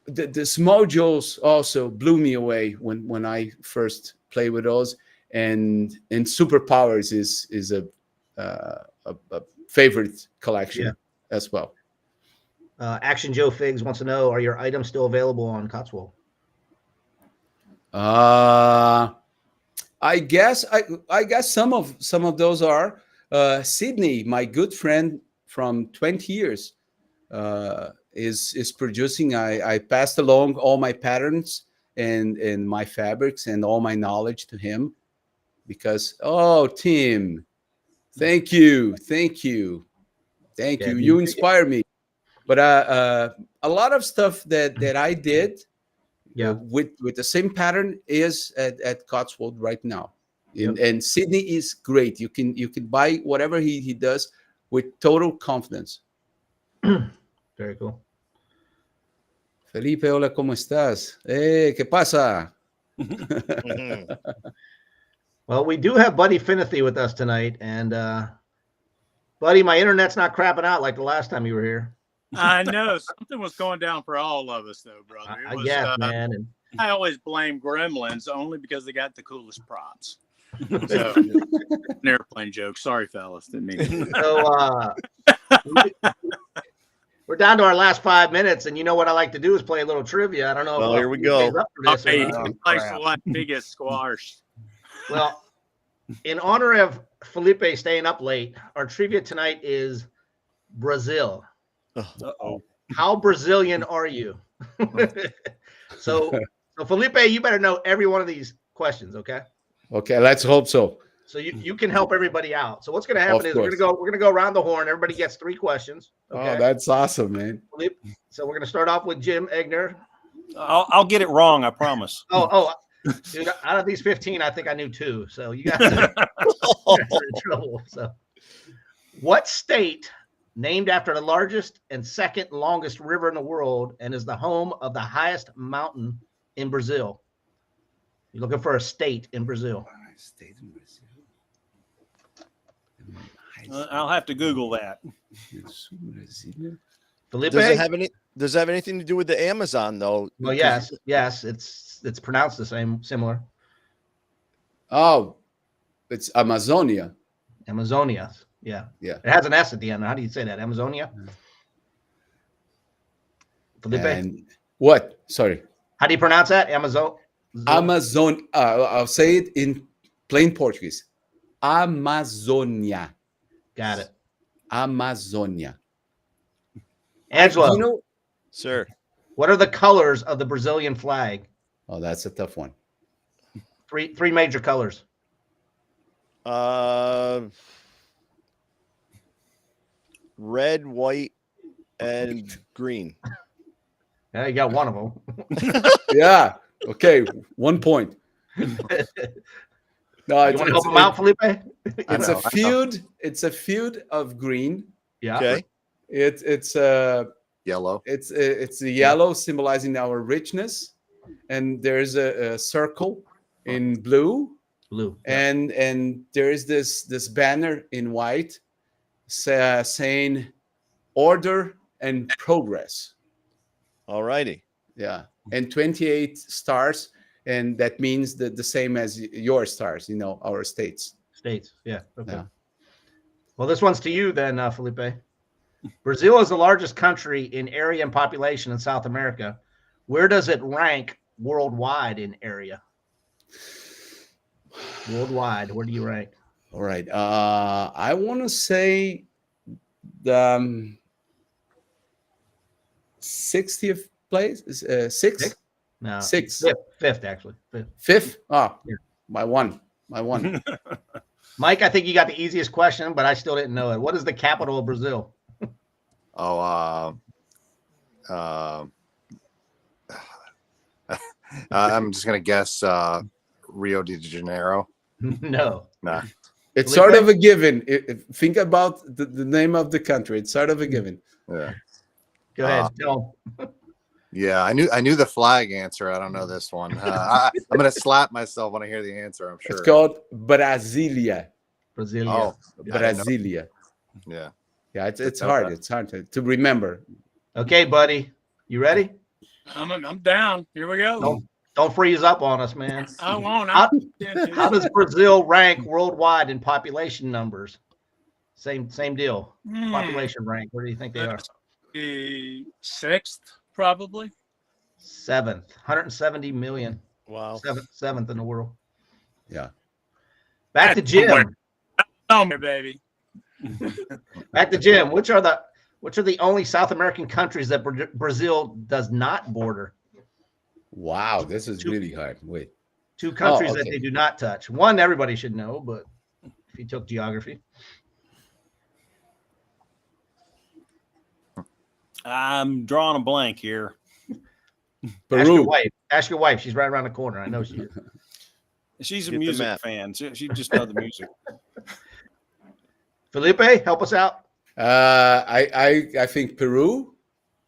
the small Joes also blew me away when I first played with those. And Superpowers is a favorite collection as well. Action Joe Figs wants to know: are your items still available on Cotswold? I guess some of those are. Sydney, my good friend from 20 years, is producing. I passed along all my patterns and my fabrics and all my knowledge to him, because Tim, thank you. You inspire me. But a lot of stuff that I did with the same pattern is at Cotswold right now. And Sydney is great. You can buy whatever he does with total confidence. Very cool. Felipe, hola, ¿cómo estás? ¿Qué pasa? Well, we do have Buddy Finothy with us tonight, and Buddy, my internet's not crapping out like the last time you were here. I know something was going down for all of us, though, brother. It was, man. And I always blame Gremlins only because they got the coolest props. So, an airplane joke. Sorry, fellas. Didn't mean to. So we're down to our last 5 minutes, and you know what I like to do is play a little trivia. I don't know. Well, here we go. Okay, likes to watch biggest squash. Well, in honor of Felipe staying up late, our trivia tonight is Brazil. Uh-oh. How Brazilian are you? So Felipe, you better know every one of these questions, okay? Okay, let's hope so. So you can help everybody out. So what's going to happen is course. we're gonna go around the horn. Everybody gets 3 questions. Okay? Oh, that's awesome, man. So we're going to start off with Jim Egner. I'll get it wrong, I promise. Dude, out of these 15, I think I knew 2. So you guys are in trouble. So, what state, named after the largest and second longest river in the world, and is the home of the highest mountain in Brazil? You're looking for a state in Brazil. State in Brazil. I'll have to Google that. Felipe? Does it have anything to do with the Amazon though? Well, yes, it's pronounced the same, similar. Oh, it's Amazonia. Amazonia. Yeah. Yeah. It has an S at the end. How do you say that? Amazonia? Felipe? And what? Sorry. How do you pronounce that? Amazon. I'll say it in plain Portuguese. Amazonia. Got it. Amazonia. Angelo, You know, Sir. what are the colors of the Brazilian flag? oh, that's a tough one. Three major colors. Red, white, and green. Yeah, you got one of them. Yeah. Okay. 1 point. No, You want to help him out, Felipe? It's a field. It's a field of green. Yeah. Okay. It's Yellow. it's a yellow symbolizing our richness, and there's a circle in blue, Blue. and there is this banner in white saying order and progress. All righty. Yeah, and 28 stars, and that means the same as your stars. Our states. States. Yeah. Okay. Yeah. Well, this one's to you then, Felipe. Brazil is the largest country in area and population in South America. Where does it rank worldwide in area? Worldwide, where do you rank? All right. I want to say the 60th place. Sixth? No. Sixth. Fifth, actually. Fifth. Fifth? Oh, Yeah. My one. Mike, I think you got the easiest question, but I still didn't know it. What is the capital of Brazil? Oh, I'm just gonna guess Rio de Janeiro. No. Nah. It's Felipe? sort of a given. Think about the name of the country. It's sort of a given. Yeah. Go ahead. Tell Yeah, I knew the flag answer. I don't know this one. I'm gonna slap myself when I hear the answer. I'm sure. It's called Brasilia. Brasilia. Oh, Brasilia. yeah. Yeah, it's Didn't know hard. that. It's hard to remember. Okay, buddy. You ready? I'm down. Here we go. Don't freeze up on us, man. I won't. How does Brazil rank worldwide in population numbers? Same deal. Population rank. Where do you think they are? The sixth, probably. Seventh. 170 million. Wow. Seventh in the world. Yeah. Back to Jim. Oh, my baby. Back to Jim. Which are the only South American countries that Brazil does not border? Wow, this is really hard. Wait. Two countries okay. that they do not touch. One everybody should know, but if you took geography. I'm drawing a blank here. Peru. Ask your wife. She's right around the corner. I know she is. She's a Get the music map. fan. She just knows the music. Felipe, help us out. I think Peru.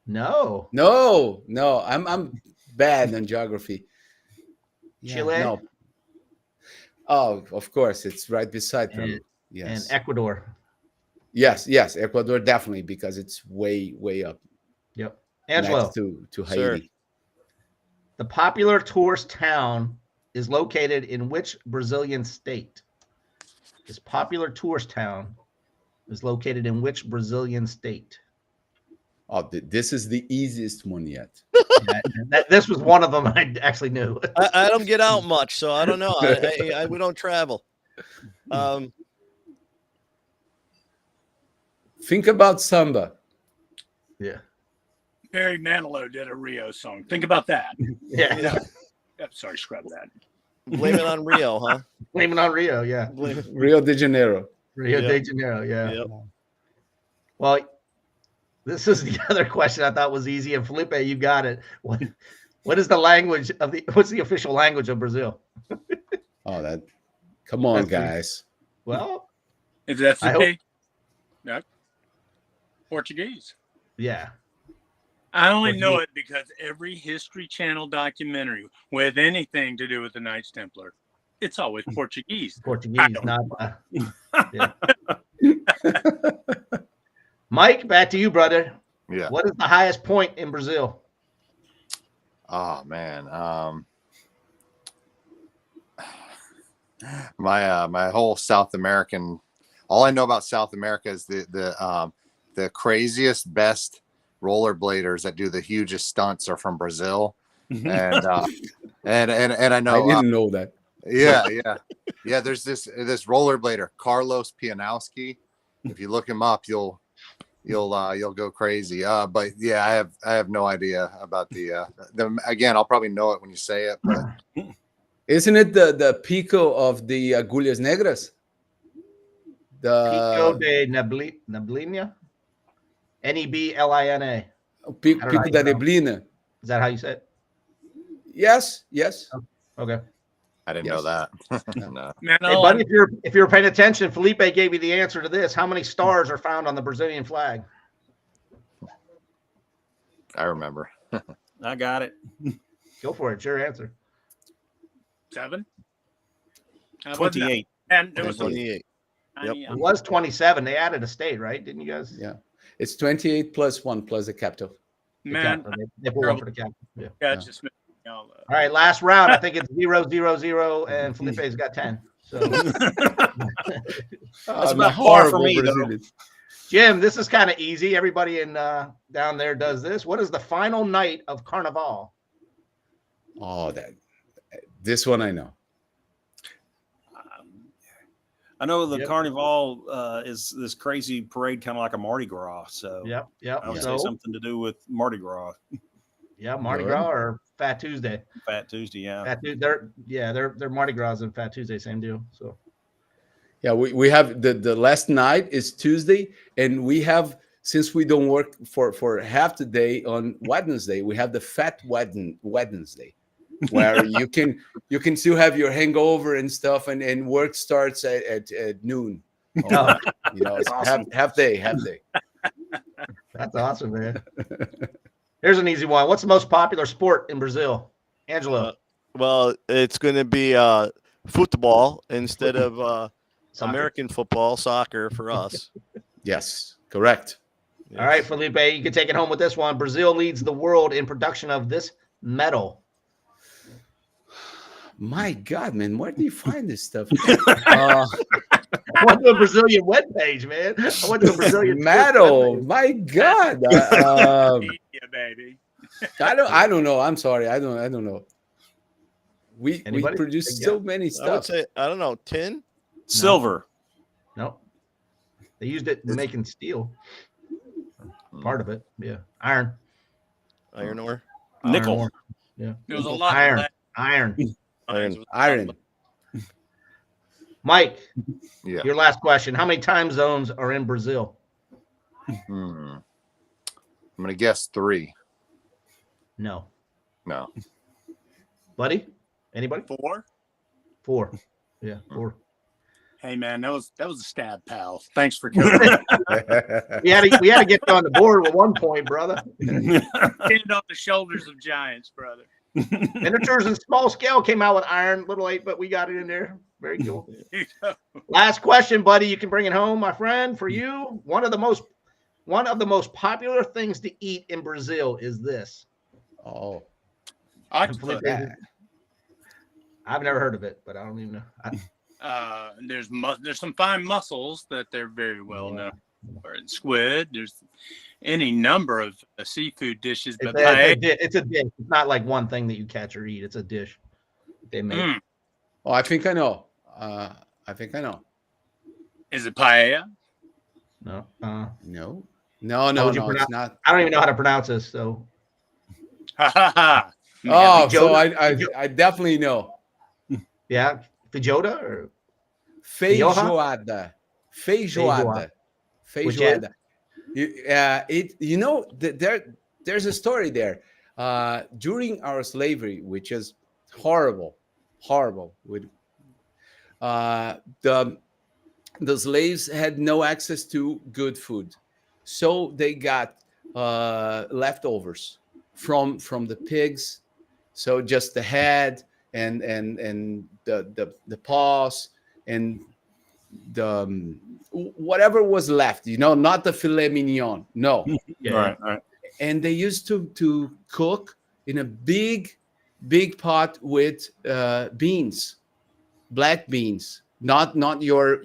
No. No. I'm bad on geography. Yeah, Chile? No. Oh, of course, it's right beside Peru. Yes. And Ecuador. Yes. Ecuador definitely because it's way up Yep. Angelo, next to Sir. Haiti. the popular tourist town is located in which Brazilian state? This popular tourist town is located in which Brazilian state? Oh, this is the easiest one yet. This was one of them I actually knew. I don't get out much, so I don't know. We don't travel. Think about samba. Yeah. Barry Manilow did a Rio song. Think about that. Yeah. Sorry, scrub that. Blame it on Rio, huh? Blame it on Rio. Yeah. Rio de Janeiro. Rio Yep. de Janeiro. Yeah. Yep. Well, this is the other question I thought was easy. And Felipe, you got it. What is the language of what's the official language of Brazil? Oh, come on, That's guys. Well, Is that I hope- No. Portuguese. yeah. I only know it because every History Channel documentary with anything to do with the Knights Templar, it's always Portuguese. Portuguese, not yeah. Mike, back to you, brother. Yeah. What is the highest point in Brazil? Oh man. My whole South American, all I know about South America is the craziest, best rollerbladers that do the hugest stunts are from Brazil. And I know I didn't know that. yeah. There's this rollerblader, Carlos Pianowski. If you look him up, you'll go crazy. But yeah, I have no idea about the again, I'll probably know it when you say it, but Isn't it the Pico of the Agulhas Negras? Pico de Neblina? Neblina. Pico know how da you know. Neblina. Is that how you say it? Yes. Okay. I didn't know that. No. Man, Hey, buddy, if you're paying attention, Felipe gave you the answer to this. How many stars are found on the Brazilian flag? I remember. I got it. Go for it. It's your answer. 7. 28. And it was 28. Yep. It was 27. They added a state, right? Didn't you guys? Yeah. It's 28 plus 1 plus the capital. The Man, capital. They put one for the capital. Yeah. that just made me all, All right, last round. I think it's 0-0-0, and Felipe's got 10. So, That's about par for me, though. Jim, this is kind of easy. Everybody in down there does this. What is the final night of Carnival? Oh, this one I know. I know the Yep. Carnival is this crazy parade, kind of like a Mardi Gras. So Yep. I would say something to do with Mardi Gras. Yeah, Mardi Good. Gras or Fat Tuesday. Fat Tuesday, yeah. They're Mardi Gras and Fat Tuesday, same deal. So Yeah, we have the last night is Tuesday, and we have, since we don't work for half the day on Wednesday, we have the Fat Wednesday, where you can still have your hangover and stuff, and work starts at noon. Oh, It's awesome. half day. That's awesome, man. Here's an easy one. What's the most popular sport in Brazil? Angelo. Well, it's going to be football instead of Soccer. American football, soccer for us. Yes, correct. All right, Felipe, you can take it home with this one. Brazil leads the world in production of this metal. My God, man, where do you find this stuff? I went to a Brazilian webpage, man. I went to a Brazilian Metal. webpage. My God. Yeah, baby. I don't know. I'm sorry. I don't know. We Anybody? produce Big so guy? many I would stuff. say, I don't know, tin? Silver. No. They used it in making steel. Part of it. Yeah. Iron. Iron ore? Nickel. ore. Yeah. There was a lot Iron. of Iron. Iron. Mike, Yeah. your last question. How many time zones are in Brazil? I'm gonna guess 3. No. No. Buddy? Anybody? 4. 4. Yeah, 4. Hey man, that was a stab, pal. Thanks for coming. We had to get you on the board at one point, brother. Stand on the shoulders of giants, brother. Miniatures and small scale came out with iron, a little late, but we got it in there. Very cool. Here you go. Last question, buddy. You can bring it home, my friend. For you, one of the most popular things to eat in Brazil is this. Oh, Octopus. I've never heard of it, but I don't even know. There's some fine mussels that they're very well known for. And squid. There's any number of seafood dishes, but It's a dish. It's not like one thing that you catch or eat. It's a dish they make. oh, I think I know. Is it paella? No, No, would you it's pronounce- not. I don't even know how to pronounce this. So Ha ha ha. Oh, so feijoada. I definitely know. yeah, feijoada or Feijoada. Feijoada. Which is? There's a story there. During our slavery, which is horrible. With the slaves had no access to good food, so they got leftovers from the pigs. So just the head and the paws and the whatever was left, not the filet mignon. No. All right. And they used to cook in a big pot with beans, black beans, not your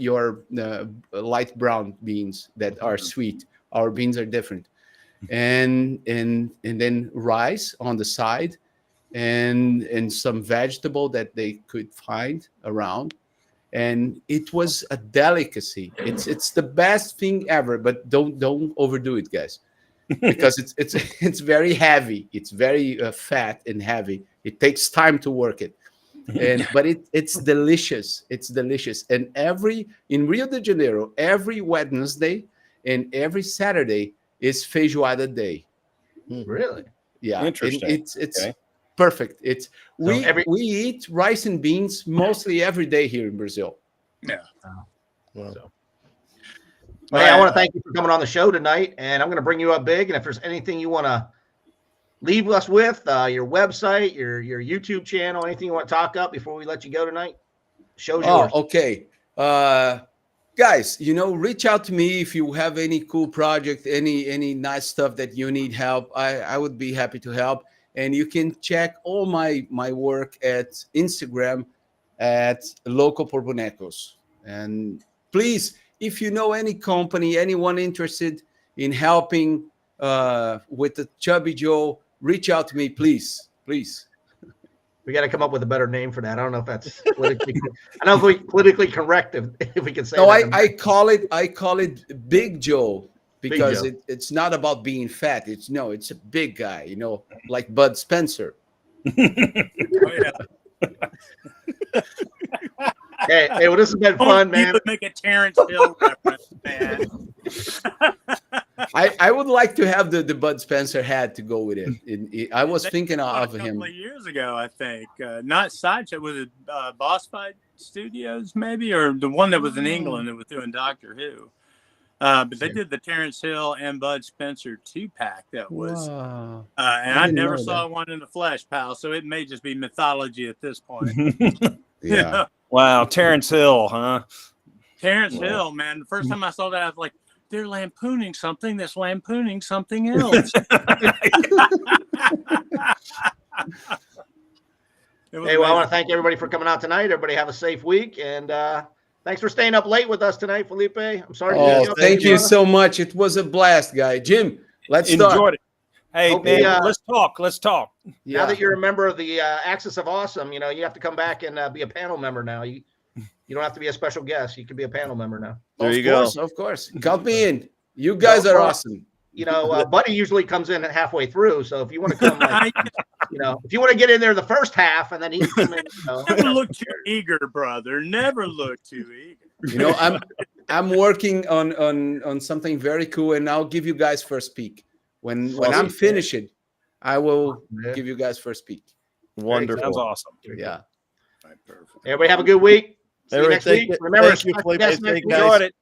light brown beans that are sweet. Our beans are different, and then rice on the side, and some vegetable that they could find around, and it was a delicacy. It's the best thing ever, but don't overdo it, guys. Because it's very heavy. It's very fat and heavy. It takes time to work it, but it's delicious. It's delicious. And in Rio de Janeiro, every Wednesday and every Saturday is feijoada day. really? Yeah, Interesting. And it's Okay. perfect. We every- eat rice and beans mostly every day here in Brazil. Yeah. So. Hey, I want to thank you for coming on the show tonight, and I'm going to bring you up big. And if there's anything you want to leave us with, your website, your YouTube channel, anything you want to talk up before we let you go tonight, show's yours. Okay. Guys, reach out to me if you have any cool project, any nice stuff that you need help. I would be happy to help. And you can check all my work at Instagram at Local por Bonecos. And please, if you know any company, anyone interested in helping with the Chubby Joe, reach out to me, please. We got to come up with a better name for that. I don't know if that's politically. I don't know if politically correct if we can say. No, that. I call it Big Joe. because Big it's not about being fat. It's a big guy, like Bud Spencer. Oh, yeah. Hey, well, this has been fun, man. You would make a Terrence Hill reference, man. I would like to have the Bud Spencer hat to go with it. I was thinking of a him. couple of years ago, I think. Not Sideshow, was it Boss Fight Studios, maybe, or the one that was in England that was doing Doctor Who. But they did the Terrence Hill and Bud Spencer 2-pack. That was, Wow. and I didn't never know saw that. one in the flesh, pal. So it may just be mythology at this point. Yeah. Wow, Terrence Hill, huh? Terrence Hill, man. The first time I saw that, I was like, they're lampooning something that's lampooning something else. Hey, well, I want to thank everybody for coming out tonight. Everybody have a safe week, and thanks for staying up late with us tonight, Felipe. I'm sorry. Oh, thank you so much. It was a blast, guy. Jim, let's start. Enjoyed it. Hey, Hope man, we, let's talk. Now that you're a member of the Axis of Awesome, you have to come back and be a panel member now. You don't have to be a special guest. You can be a panel member now. There you go. Of course. Count me in. You guys are awesome. Buddy usually comes in halfway through. So if you want to come, if you want to get in there the first half and then he can come in, Never look too eager, brother. Never look too eager. I'm working on something very cool, and I'll give you guys first peek. When I'm finished, I will give you guys first peek. Wonderful. Sounds awesome. Yeah. Perfect. Everybody have a good week. See you next week. Remember, thank you, Felipe. guest Thank next you, week. guys. Enjoyed it.